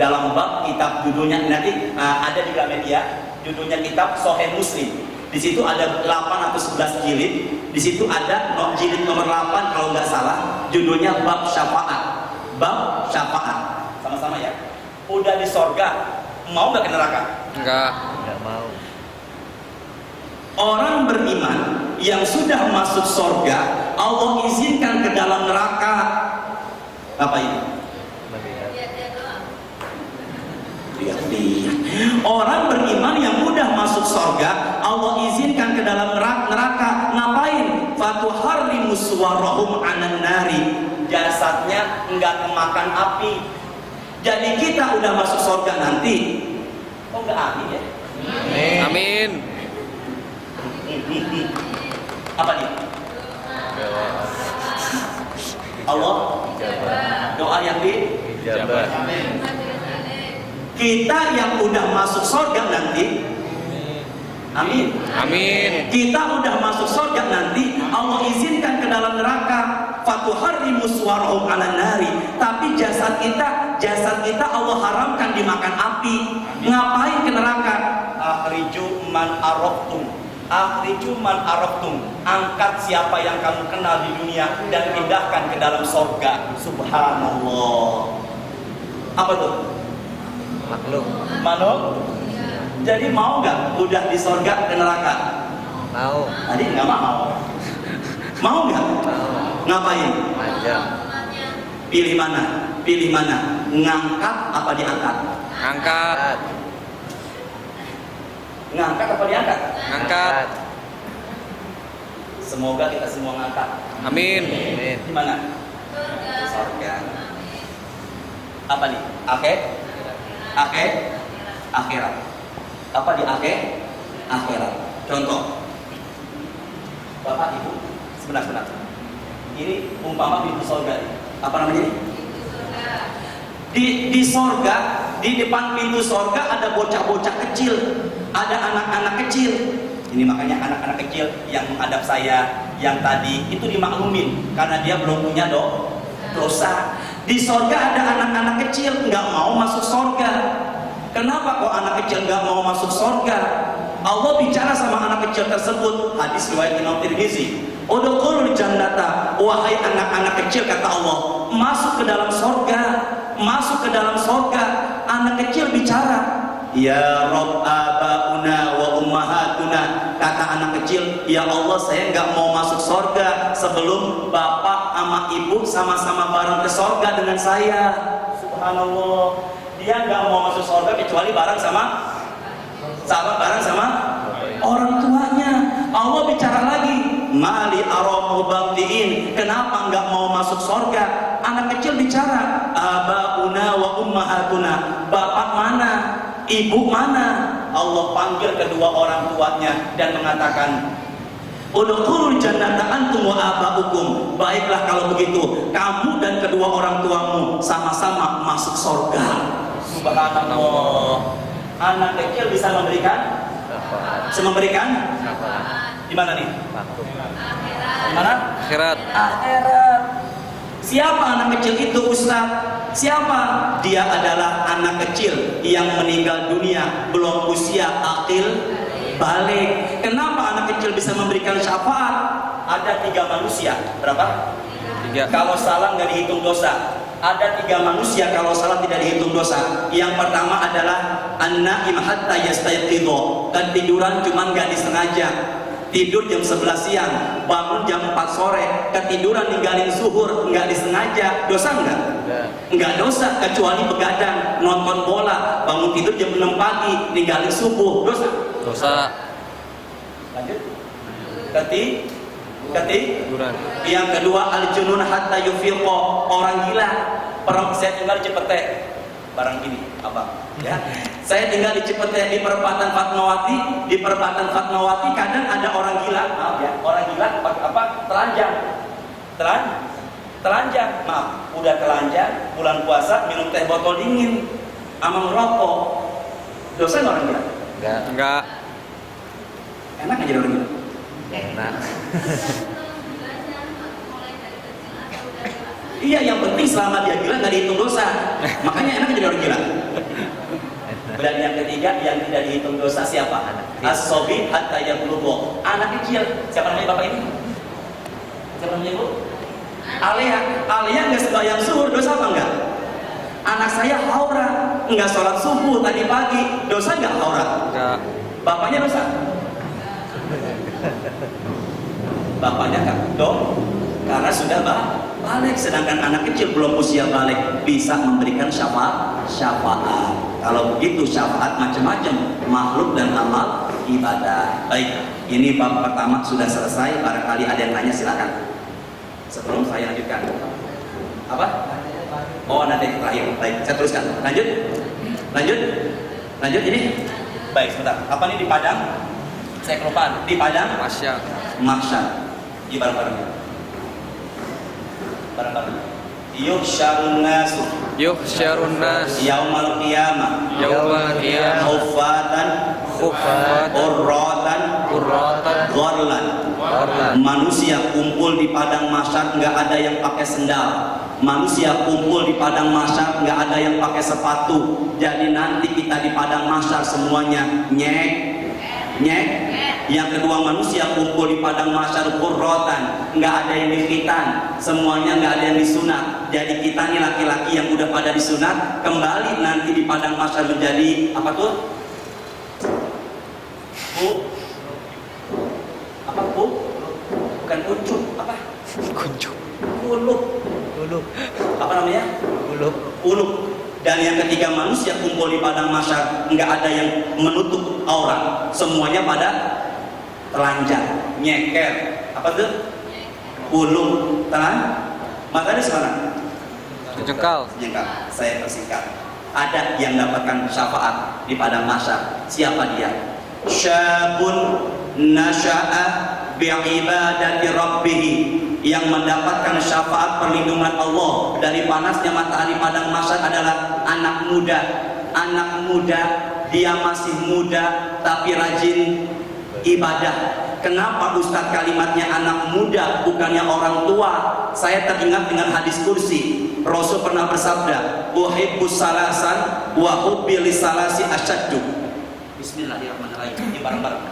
dalam bab kitab, judulnya nanti ada di Gramedia, judulnya kitab Sahih Muslim. Di situ ada 8 atau 11 jilid. Di situ ada jilid nomor 8 kalau nggak salah, judulnya bab syafaat. Bab syafaat. Sama-sama ya. Udah di sorga, mau nggak ke neraka? Enggak. Nggak mau. Orang beriman yang sudah masuk sorga, Allah izinkan ke dalam neraka. Apa ini? Melihat. Lihat. Orang beriman yang mudah masuk sorga, Allah izinkan ke dalam neraka. Ngapain? Fatuharrimu suwarahum anan nari. Jasadnya enggak kemakan api. Jadi kita udah masuk sorga nanti. Oh enggak amin ya? Amin. Apa nih? Allah doa yang Ijabah. kita yang udah masuk surga nanti, amin. Amin. Kita udah masuk surga nanti, Allah izinkan ke dalam neraka. fatuharrimu suwarahum 'alan nari. Tapi jasad kita Allah haramkan dimakan api. Ngapain ke neraka? Akhriju man araftum. Angkat siapa yang kamu kenal di dunia dan pindahkan ke dalam sorga. Subhanallah. Apa tuh? Makhluk. Jadi mau nggak udah di sorga ke neraka? Mau. Tadi nggak mau. Mau nggak? Ngapain? Aja. Pilih mana? Ngangkat apa diangkat? Angkat. Ngangkat apa diangkat? Angkat. Semoga kita semua ngangkat. Amin. Amin. Di mana? Surga. Apa nih? Akhirat. Apa di akhirat? Contoh. Bapak Ibu, sebentar. Ini umpama pintu surga. Apa namanya ini? Di surga, di depan pintu surga ada bocah-bocah kecil, ada anak-anak kecil. Ini makanya anak-anak kecil yang menghadap saya yang tadi itu dimaklumin karena dia belum punya dosa. Di surga ada anak-anak kecil nggak mau masuk surga. Kenapa kok anak kecil nggak mau masuk surga? Allah bicara sama anak kecil tersebut. Hadis riwayat Imam Tirmizi. Udkhulul jannata, wahai anak-anak kecil, kata Allah, masuk ke dalam surga. Anak kecil bicara, ya Rabb abauna wa ummahatuna. Kata anak kecil, ya Allah, saya nggak mau masuk surga sebelum bapak sama ibu sama-sama bareng ke surga dengan saya. Subhanallah. Dia nggak mau masuk surga kecuali bareng sama orang tuanya. Allah bicara lagi, mali aramu baqtiin. Kenapa nggak mau masuk surga? Anak kecil bicara, abauna wa ummahatuna. Bapak mana? Ibu mana? Allah panggil kedua orang tuanya dan mengatakan, udkhulul jannata antum wa abaukum. Baiklah kalau begitu, kamu dan kedua orang tuamu sama-sama masuk surga. Subhanallah. Anak kecil bisa memberikan? Di mana nih? Di mana? Akhirat. Siapa anak kecil itu, Ustaz? Siapa? Dia adalah anak kecil yang meninggal dunia belum usia akil balik. Kenapa anak kecil bisa memberikan syafaat? Ada 3 manusia. Berapa? 3. Kalau salah nggak dihitung dosa. Ada 3 manusia kalau salah tidak dihitung dosa. Yang pertama adalah an-naim hatta yastayqidho. Ketiduran cuman nggak disengaja. Tidur jam 11 siang, bangun jam 4 sore, ketiduran ninggalin zuhur, nggak disengaja. Dosa nggak? Nggak dosa, kecuali begadang, nonton bola, bangun tidur jam 6 pagi, ninggalin subuh. Dosa. Lanjut. Tiduran. Yang kedua al-junun hatta yufiqo, orang gila. Saya tinggal di Cipete, barang ini abang ya. Saya tinggal di Cipete di perempatan Fatmawati. Di perempatan Fatmawati kadang ada orang gila, maaf ya, orang gila telanjang, maaf, udah telanjang, bulan puasa minum teh botol dingin sama ngerokok. Dosa nggak orang gila? Enggak. Enak aja orang gila. Enak. Iya, yang penting selama dia gila nggak dihitung dosa. Makanya enak jadi orang gila. Dan yang ketiga yang tidak dihitung dosa siapa? As-sobi hatta yablugho. Anak kecil. Siapa namanya bapak ini? Siapa namanya ibu? Alea nggak sembahyang zuhur, dosa apa enggak? Anak saya haura, nggak sholat subuh tadi pagi, dosa nggak haura? Enggak. Bapaknya dosa? Bapaknya kan dong, karena sudah balik. Sedangkan anak kecil belum usia balik bisa memberikan syafaat. Kalau begitu syafaat macam-macam, makhluk dan amal ibadah. Baik, ini bab pertama sudah selesai. Barangkali ada yang nanya, silakan. Sebelum saya lanjutkan. Apa? Oh, nanti terakhir. Baik, saya teruskan. Lanjut ini. Baik, sebentar. Apa nih di Padang? Saya kelupaan. Di Padang? Mahsyar. Di bareng-bareng. Yuhsyarun nas yaumal qiyamah Yaumal qiyamah. Khuffatan Khuffatan. urratan Qurratan. Ghorlan. Manusia kumpul di padang mahsyar nggak ada yang pakai sendal. Manusia kumpul di padang mahsyar nggak ada yang pakai sepatu. Jadi nanti kita di padang mahsyar semuanya nyek. Yang kedua, manusia kumpul di padang mahsyar qurratan, nggak ada yang dikhitan, semuanya nggak ada yang disunat. Jadi kita nih laki-laki yang udah pada disunat kembali nanti di padang mahsyar menjadi apa tuh? Bukan ucup, apa? Kuncup. Uluk. Apa namanya? Uluk. Dan yang ketiga, manusia kumpul di padang mahsyar nggak ada yang menutup aurat, semuanya pada telanjang, nyeker. Apa tuh? Ulung, matanya semana? Jengkal. Jengkal. Saya persingkat. Ada yang dapatkan syafaat di padang mahsyar. Siapa dia? Syabun nasya'a bi'ibadati rabbih, yang mendapatkan syafaat perlindungan Allah dari panasnya matahari padang mahsyar adalah anak muda. Anak muda, dia masih muda tapi rajin ibadah. Kenapa Ustadz kalimatnya anak muda bukannya orang tua? Saya teringat dengan hadis kursi. Rasul pernah bersabda, "Uhibbus salasan wa hubbi lisalasi asyaddu." Bismillahirrahmanirrahim. Ini bareng-bareng.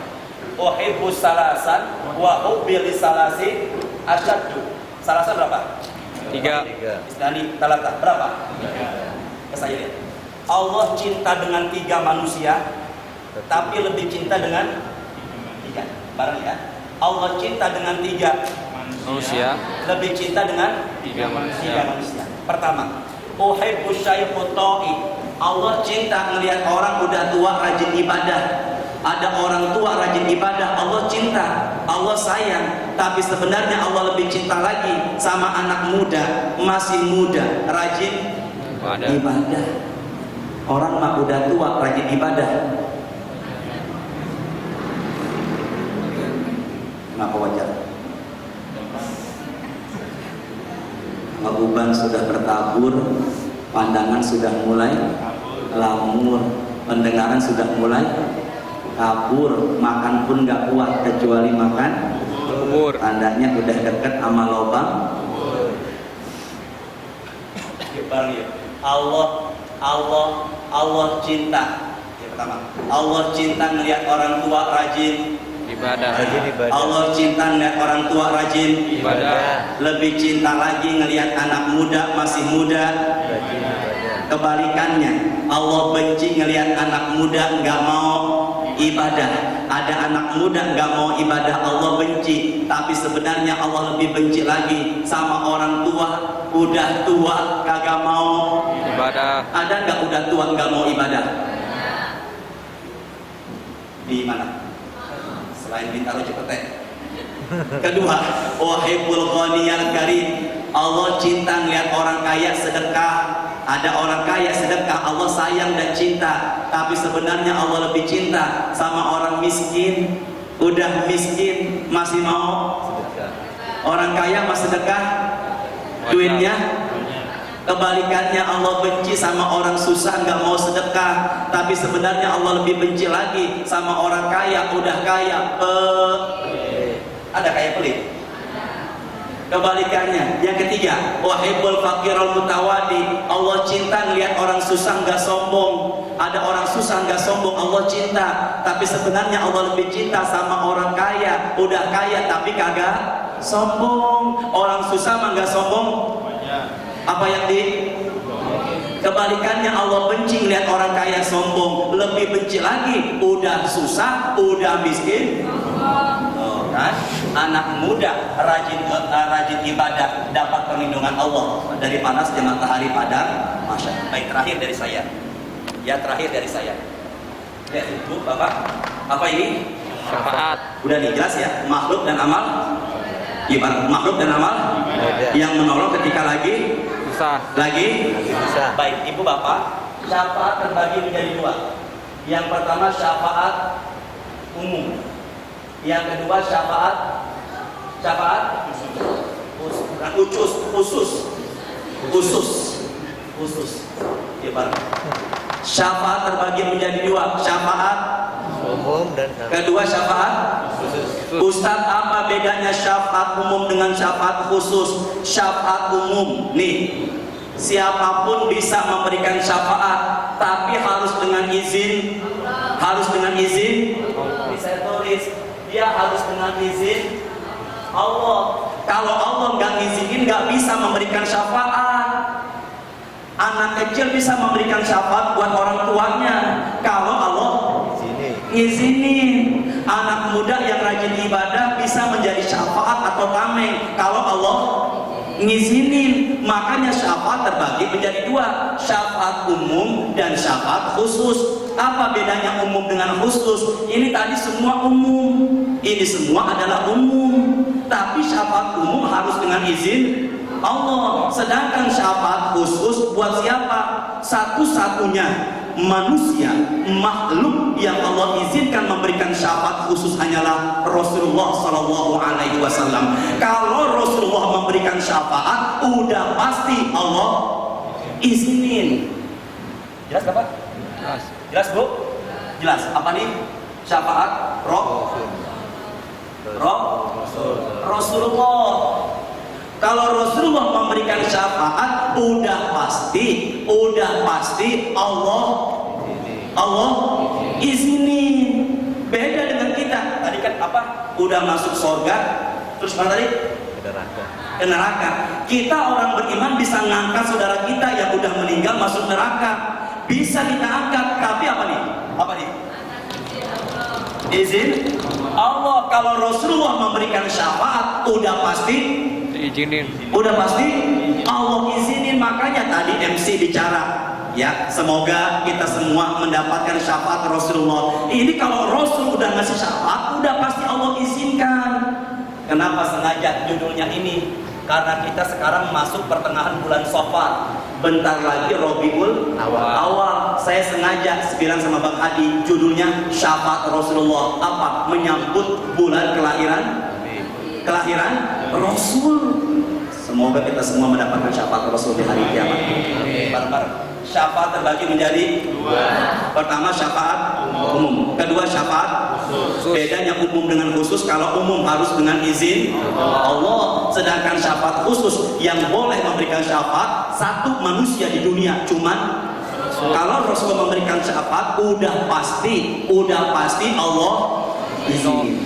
Uhibbus salasan wa hubbi lisalasi asyaddu. Salasan berapa? 3. Isnani talata berapa? 3. Saya lihat. Allah cinta dengan 3 manusia, tapi lebih cinta dengan 3. Bareng ya. Allah cinta dengan 3 Manusia. lebih cinta dengan 3 manusia. Pertama, uhibbus syaikhuta'i. Allah cinta ngelihat orang udah tua rajin ibadah. Ada orang tua rajin ibadah, Allah cinta, Allah sayang. Tapi sebenarnya Allah lebih cinta lagi sama anak muda, masih muda, rajin ibadah. Orang mah udah tua rajin ibadah. Kenapa wajar? Uban sudah bertabur, pandangan sudah mulai lamur, pendengaran sudah mulai kabur, makan pun gak kuat kecuali makan Kubur. tandanya udah deket sama lobang. Allah cinta. Yang pertama, Allah cinta ngelihat orang tua rajin Ibadah. Allah cinta ngelihat orang tua rajin Ibadah. Lebih cinta lagi ngelihat anak muda masih muda. Kebalikannya, Allah benci ngelihat anak muda nggak mau ibadah. Ada anak muda nggak mau ibadah, Allah benci. Tapi sebenarnya Allah lebih benci lagi sama orang tua udah tua kagak mau Ibadah. Ada nggak udah tua nggak mau ibadah? Di mana? Selain Bintaro Cipete. Kedua, wahibul ghaniyal karim. Allah cinta ngeliat orang kaya sedekah. Ada orang kaya sedekah, Allah sayang dan cinta. Tapi sebenarnya Allah lebih cinta sama orang miskin. Udah miskin masih mau orang kaya masih sedekah duitnya. Kebalikannya, Allah benci sama orang susah nggak mau sedekah. Tapi sebenarnya Allah lebih benci lagi sama orang kaya, udah kaya ada kaya pelit. Kebalikannya, yang ketiga, wahibul fakirul mutawadi. Allah cinta ngelihat orang susah nggak sombong. Ada orang susah nggak sombong, Allah cinta. Tapi sebenarnya Allah lebih cinta sama orang kaya, udah kaya tapi kagak sombong. Orang susah mah nggak sombong. Apa yang kebalikannya, Allah benci ngelihat orang kaya sombong. Lebih benci lagi udah susah, udah miskin. Kan? Anak muda rajin ibadah dapat perlindungan Allah dari panasnya matahari padang mahsyar. Baik, terakhir dari saya. Ya, terakhir dari saya. Ya, Ibu, Bapak, apa ini? Syafaat. Udah jelas ya, makhluk dan amal. Gimana? Makhluk dan amal yang menolong ketika lagi Susah. susah. Baik, Ibu Bapak, syafaat terbagi menjadi 2. Yang pertama syafaat umum. Yang kedua syafaat bukan khusus. Ya, Pak. Syafaat terbagi menjadi 2. Syafaat umum dan Kedua syafaat khusus. Ustadz, apa bedanya syafaat umum dengan syafaat khusus? Syafaat umum nih, siapapun bisa memberikan syafaat, tapi harus dengan izin. Harus dengan izin. Ini saya tulis, dia harus dengan izin Allah. Kalau Allah nggak ngizinin, nggak bisa memberikan syafaat. Anak kecil bisa memberikan syafaat buat orang tuanya kalau Allah ngizinin. Anak muda yang rajin ibadah bisa menjadi syafaat atau tameng kalau Allah ngizinin. Makanya syafaat terbagi menjadi dua, syafaat umum dan syafaat khusus. Apa bedanya umum dengan khusus? Ini tadi semua umum, ini semua adalah umum, tapi syafaat umum harus dengan izin Allah. Sedangkan syafaat khusus buat siapa? Satu-satunya manusia, makhluk yang Allah izinkan memberikan syafaat khusus hanyalah Rasulullah Sallallahu Alaihi Wasallam. Kalau Rasulullah memberikan syafaat, udah pasti Allah izinin. Jelas Bapak? Jelas. Jelas Bu? Jelas. Apa nih? Syafaat Rasulullah. Kalau Rasulullah memberikan syafaat, udah pasti Allah izinin. Beda dengan kita. Tadi kan apa? Udah masuk surga, terus mana tadi? Ke neraka. Kita orang beriman bisa ngangkat saudara kita yang udah meninggal masuk neraka. Bisa kita angkat, tapi apa nih? Apa nih? Izin Allah. Kalau Rasulullah memberikan syafaat, udah pasti Diizinin. udah pasti Allah izinin. Makanya tadi MC bicara, ya, semoga kita semua mendapatkan syafaat Rasulullah. Ini kalau Rasul udah ngasih syafaat, udah pasti Allah izinkan. Kenapa sengaja judulnya ini? Karena kita sekarang masuk pertengahan bulan Safar, bentar lagi Rabiul Awal. Saya sengaja bilang sama Bang Hadi, judulnya syafaat Rasulullah. Apa? Menyambut bulan kelahiran Rasul. Semoga kita semua mendapatkan syafaat Rasul di hari kiamat. Bareng-bareng. Syafaat terbagi menjadi dua. Pertama syafaat umum, kedua syafaat khusus. Bedanya umum dengan khusus, kalau umum harus dengan izin Allah, sedangkan syafaat khusus yang boleh memberikan syafaat satu manusia di dunia, cuman kalau Rasulullah memberikan syafaat udah pasti Allah izin.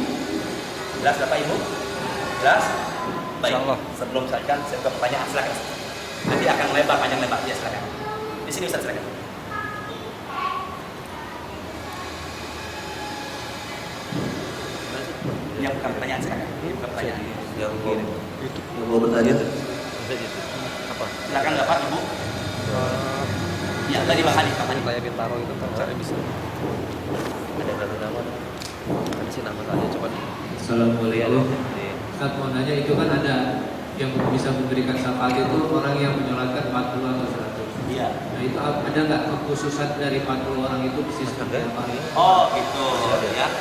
Jelas Bapak Ibu? Jelas? Baik. Sebelum saya ke pertanyaan, silakan. Nanti akan lebar, panjang lebar. Ya, silakan. Di sini Ustaz, silakan. Yang bukan pertanyaan, silakan. Ini bukan pertanyaan. Yang mau bertanya? apa? Silakan Bapak, Ibu. Ya, tadi Bang Hadi. Kayak Bintaro itu kan saya bisa. Ada satu nama. Kan sih nama tadi coba. Assalamualaikum. Ustaz mau nanya, itu kan ada yang bisa memberikan syafaat itu orang yang menyolatkan 40 atau 100. Iya. Nah itu ada nggak kekhususan dari 40 orang itu sistem apa? Oh gitu ya.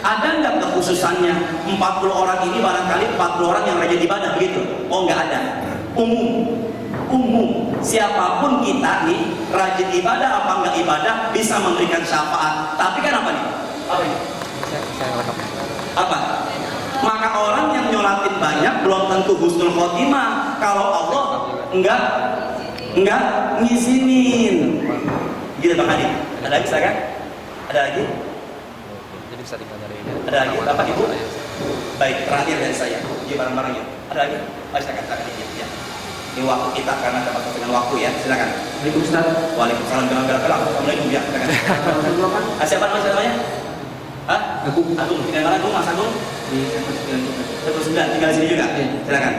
Ada nggak kekhususannya 40 orang ini barangkali 40 orang yang rajin ibadah begitu? Oh nggak ada. Umum. Siapapun kita nih rajin ibadah apa nggak ibadah bisa memberikan syafaat. Tapi kan apa nih? Apa ini? Saya rekam. Apa? Maka orang yang nyolatin banyak belum tentu husnul khotimah kalau Allah enggak ngizinin. Gitu Bang Hadi. Ada lagi silakan? Ada lagi? Jadi bisa tinggal dari ini. Ada lagi Bapak Ibu? Baik, terakhir dari saya. Di barang-barang ya. Ada lagi? Mari silakan ya. Ini waktu kita karena dapat dengan waktu ya. Silakan. Assalamualaikum Ustaz. Waalaikumsalam. Assalamualaikum ya. Silakan. Rasulullah kan Siapa namanya? Hah? Agung. Tinggal mana Agung? Mas Agung? di 19 tinggal di sini juga. Iya. Silakan.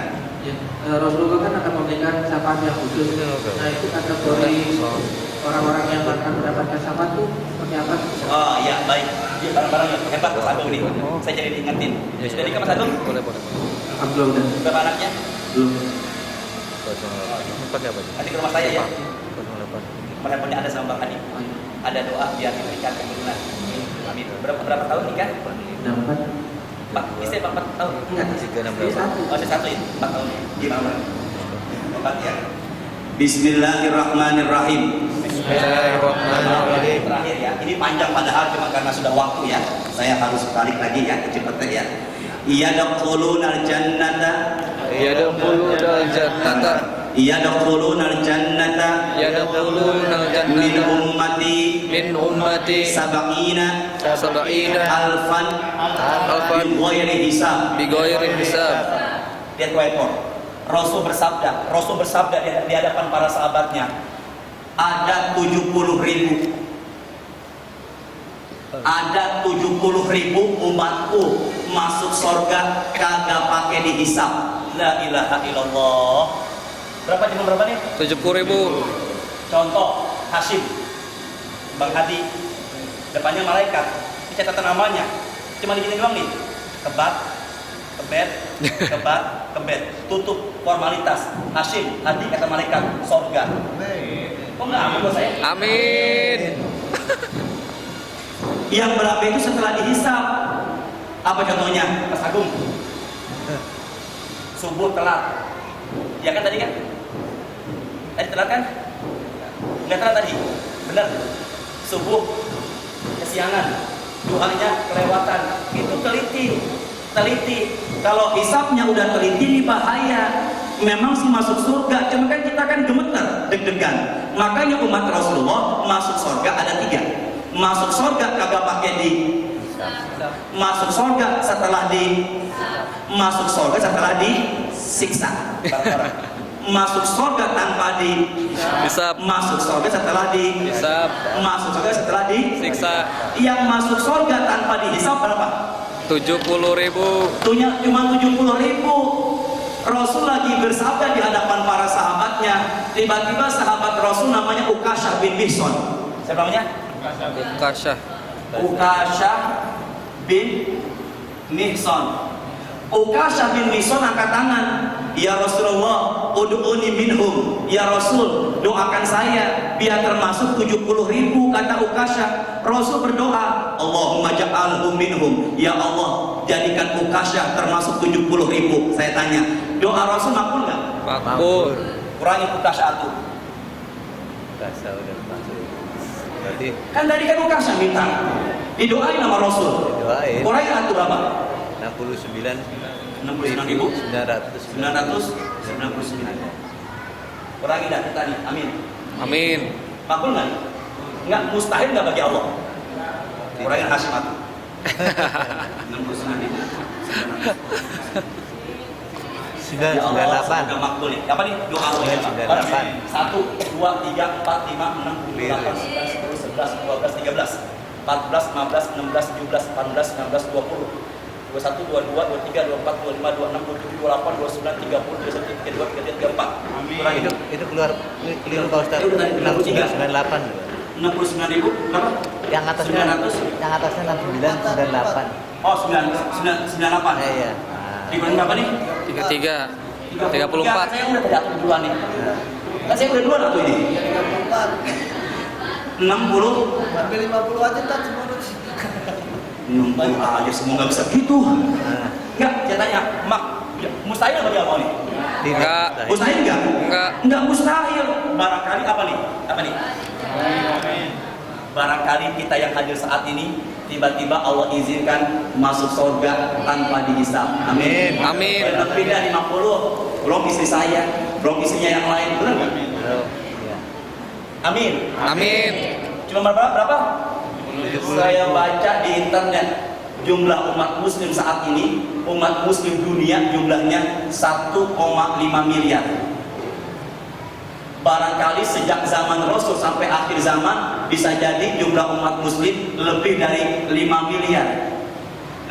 Ya, Rasulullah kan akan memberikan syafaat yang khusus. Nah itu kategori orang-orang yang akan mendapatkan syafaat itu seperti apa? Oh iya, baik. Ya, barang-barang hebat Mas Agung nih. Saya jadi diingetin. Sudah nikah Mas Agung? Boleh. Alhamdulillah udah. Berapa anaknya? Belum. 08 apa? Nanti ke rumah saya ya. 08. Handphonenya ada sama Bang Hadi. Ada doa biar diberikan keturunan. Amin. Berapa tahun nikah? Dapat. Istri 4 tahun. Enggak. 36. Oh, satu ya? 4 tahun. Gimana? 4 ya. Bismillahirrahmanirrahim. Bismillahirrahmanirrahim. Terakhir ya, ini panjang padahal cuma karena sudah waktu ya. Saya harus balik lagi ya, cepet ya. Yadkhulunal jannata Yadkhulunal jannata Yadkhulunal jannata Yadkhulunal min jannata ummati min ummati sab'ina sab'ina alfan alfan bighairi hisab. bighairi hisab. Lihat ekor. Rasul bersabda di hadapan para sahabatnya, ada 70.000 umatku masuk surga kagak pakai dihisab. La ilaha illallah. Berapa jumlah berapa nih? 70.000. Contoh Hashim, Bang Hadi, depannya malaikat, ini catatan namanya, cuma digini doang nih, kebat, kebet, tutup formalitas. Hashim, Hadi kata malaikat, surga. Kok nggak amin buat saya? Amin. Yang berapa itu setelah dihisab? Apa contohnya? Mas Agung, subuh telat, ya kan tadi kan? Tadi telat kan? Nggak telat tadi, benar. Subuh kesiangan, doanya kelewatan, itu teliti. Kalau hisabnya udah teliti ini bahaya. Memang sih masuk surga, cuma kan kita kan gemeter, deg-degan. Makanya umat Rasulullah masuk surga ada 3. Masuk surga kagak pakai di, masuk surga setelah disiksa. Masuk surga tanpa di Hisab. masuk surga setelah di Hisab. masuk surga setelah di Siksa. yang masuk surga tanpa dihisab berapa? 70.000. Tuhnya cuma 70.000. Rasul lagi bersabda di hadapan para sahabatnya, tiba-tiba sahabat Rasul namanya Ukashah bin Mihson. Siapa namanya? Kasyah. Ukashah bin Mihson. Ukashah bin Mihson angkat tangan, ya Rasulullah, ud'uni minhum. Ya Rasul, doakan saya biar termasuk 70.000, kata Ukashah. Rasul berdoa, Allahumma ja'alhum minhum. Ya Allah, jadikan Ukashah termasuk 70.000. Saya tanya, doa Rasul makbul nggak? Makbul. Kurangi Ukashah tuh. Rasa udah masuk. Berarti Kan tadi kan Ukashah minta, didoain sama Rasul. Didoain. Kurangi atuh berapa? 69.999. Kurangi dah kita nih, amin. Amin. Makbul nggak? Nggak, mustahil nggak bagi Allah. Kurangi Hashim atuh. 69.998. Ya Allah, semoga makbul nih. Apa nih doa lo ya? 98. 1, 2, 3, 4, 5, 6, 7, 8, 9, 10, 11, 12, 13, 14, 15, 16, 17, 18, 19, 20, 21, 22, 23, 24, 25, 26, 27, 28, 29, 30, 31, 32, 33, 34. Kurangi. Itu keluar keliru Pak Ustaz. Itu tadi 69.98. 69.000 berapa? Yang atasnya 900. yang atasnya 69.98. Oh, 98. Iya. Dikurangi berapa nih? 33. 34. Saya udah tidak duluan nih. Kan saya udah duluan atau ini? 60. Sampai 50 aja tak semua. 60 aja semua nggak bisa gitu. Enggak, saya tanya, Mak, mustahil bagi Allah nih? Enggak. Mustahil enggak? Enggak. Enggak mustahil. Barangkali apa nih? Apa nih? Barangkali kita yang hadir saat ini tiba-tiba Allah izinkan masuk surga tanpa dihisab. Amin. Amin. Yang lebih dari 50, belum istri saya, belum istrinya yang lain, benar nggak? Amin. Amin. Cuma berapa? Saya baca di internet jumlah umat muslim saat ini, umat muslim dunia jumlahnya 1,5 miliar. Barangkali sejak zaman Rasul sampai akhir zaman bisa jadi jumlah umat muslim lebih dari 5 miliar.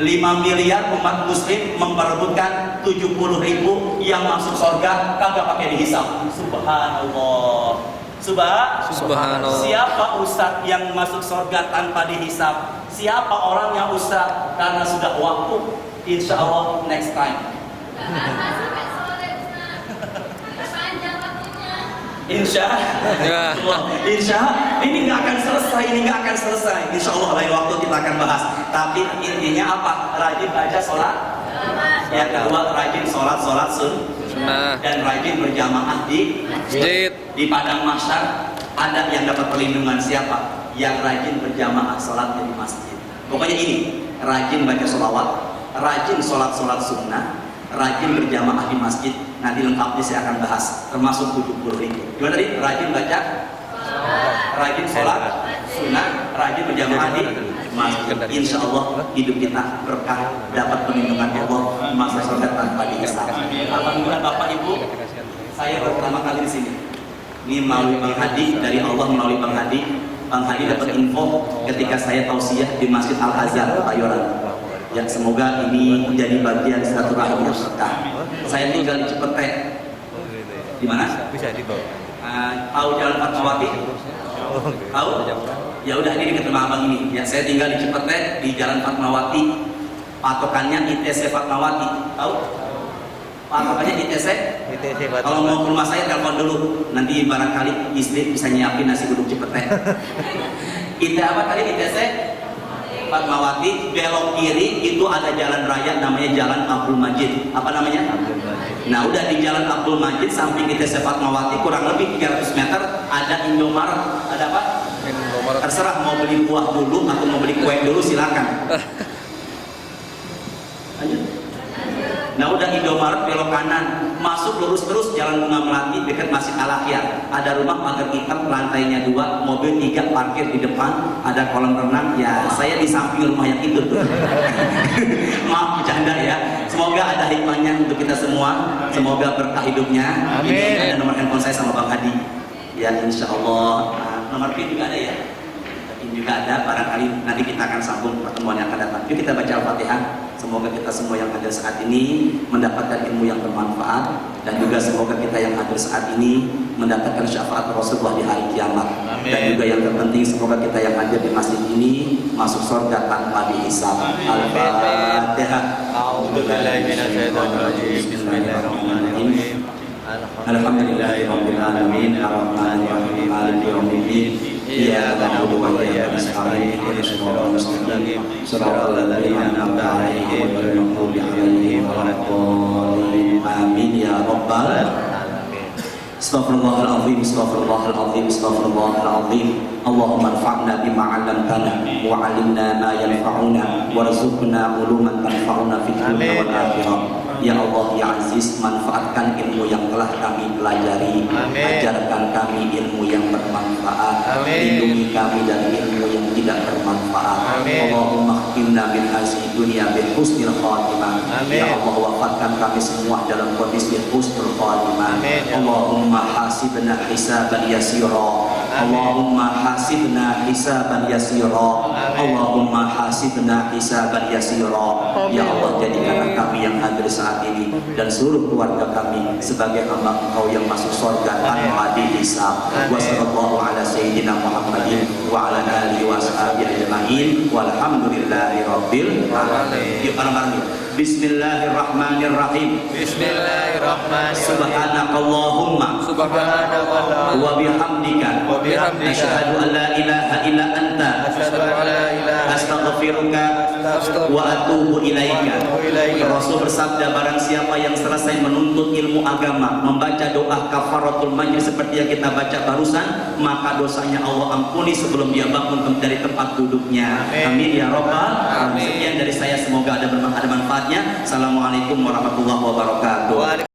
5 miliar umat muslim memperebutkan 70.000 yang masuk surga kagak pakai dihisab. Subhanallah. Subhanallah. Siapa ustaz yang masuk surga tanpa dihisab? Siapa orang yang ustaz? Karena sudah waktu, insya Allah next time. Sampai sore, Ustaz. Panjang waktunya. Insya Allah, ini nggak akan selesai, Insya Allah lain waktu kita akan bahas. Tapi intinya apa? Rajin baca sholat. Yang kedua rajin sholat Sunnah. dan rajin berjamaah di Masjid. padang mahsyar ada yang dapat perlindungan. Siapa? Yang rajin berjamaah sholat di masjid. Pokoknya ini, rajin baca sholawat, rajin sholat sunnah, rajin berjamaah di masjid. Nanti lengkapnya saya akan bahas, termasuk 70.000. Gimana tadi? Rajin baca, rajin sholat sunnah, rajin berjamaah di masjid. Insya Allah hidup kita berkah, dapat perlindungan Allah, masa surga tanpa dihisab. Alhamdulillah Bapak Ibu, saya pertama kali di sini. Ini melalui Bang Hadi, dari Allah melalui Bang Hadi. Bang Hadi dapat info ketika saya tausiah di Masjid Al-Azhar Kebayoran. Ya, semoga ini menjadi bagian silaturahmi yang berkah. Saya tinggal di Cipete. Di mana? Bisa dibawa. Tahu Jalan Fatmawati? Tahu? Ya udah, ini dekat rumah abang ini. Ya, saya tinggal di Cipete di Jalan Fatmawati. Patokannya ITC Fatmawati. Tahu? Patokannya ITC. Kalau mau ke rumah saya telepon dulu. Nanti barangkali istri bisa nyiapin nasi uduk Cipete. IT apa tadi? ITC Fatmawati. Belok kiri itu ada jalan raya namanya Jalan Abdul Majid. Apa namanya? Nah, udah di Jalan Abdul Majid samping ITC Fatmawati kurang lebih 300 meter ada Indomaret. Ada apa? Terserah mau beli buah dulu atau mau beli kue dulu, silakan. Lanjut. Nah, udah Indomaret belok kanan, masuk lurus terus Jalan Bunga Melati dekat Masjid Al-Akhyar. Ada rumah pagar hitam, lantainya 2, mobil 3 parkir di depan, ada kolam renang. Ya, saya di samping rumah yang itu tuh. Maaf bercanda ya. Semoga ada hikmahnya untuk kita semua. Semoga berkah hidupnya. Amin. Ini ada nomor handphone saya sama Bang Hadi. Ya, insya Allah. Nomor PIN juga ada ya. PIN juga ada. Barangkali nanti kita akan sambung pertemuan yang akan datang. Yuk kita baca Al-Fatihah. Semoga kita semua yang hadir saat ini mendapatkan ilmu yang bermanfaat, dan juga semoga kita yang hadir saat ini mendapatkan syafaat Rasulullah di hari kiamat. Amin. Dan juga yang terpenting, semoga kita yang hadir di masjid ini masuk surga tanpa dihisab. Al-Fatihah. A'udzubillahi minasyaitonir rajim. Bismillahirrahmanirrahim. Alhamdulillahirabbil alamin, arrahmanir rahim, maliki yaumiddin. Iyyaka na'budu wa iyyaka nasta'in, ihdinas siratal mustaqim, siratal ladzina an'amta 'alaihim ghairil maghdubi 'alaihim waladdallin. Amin ya rabbal alamin. Astaghfirullahaladzim, astaghfirullahaladzim, astaghfirullahaladzim. Allahumma anfa'na bima 'allamtana wa 'allimna ma yanfa'una warzuqna 'uluman tanfa'una fid dunya wal akhirah. Ya Allah ya Aziz, manfaatkan ilmu yang telah kami pelajari. Amin. Ajarkan kami ilmu yang bermanfaat. Amin. Lindungi kami dari ilmu yang tidak bermanfaat. Amin. Allahumma khtimna min hazihi dunya bil husnil khatimah. Amin. Ya Allah, wafatkan kami semua dalam kondisi husnul khatimah. Amin. Ya Allahumma hasibna hisaban yasira. Amin. Allahumma hasibna hisaban yasira. Amin. Allahumma hasibna hisaban yasira. Ya Allah, jadikanlah kami yang hadir saat ini dan seluruh keluarga kami sebagai hamba Engkau yang masuk surga tanpa dihisab. Wa sallallahu ala sayyidina Muhammadin wa ala alihi wa ashabihi ajma'in walhamdulillahi rabbil alamin. Yuk bareng-bareng yuk. Bismillahirrahmanirrahim. Bismillahirrahmanirrahim. Subhanakallahumma Subhanallah wa bihamdika wa bihamdika asyhadu an la ilaha illa anta asyhadu an la ilaha astaghfiruka wa atubu ilaika. Rasul bersabda, barang siapa yang selesai menuntut ilmu agama, membaca doa kafaratul majlis seperti yang kita baca barusan, maka dosanya Allah ampuni sebelum dia bangun dari tempat duduknya. Amin ya rabbal alamin. Sekian dari saya, semoga ada manfaatnya. Assalamualaikum warahmatullahi wabarakatuh.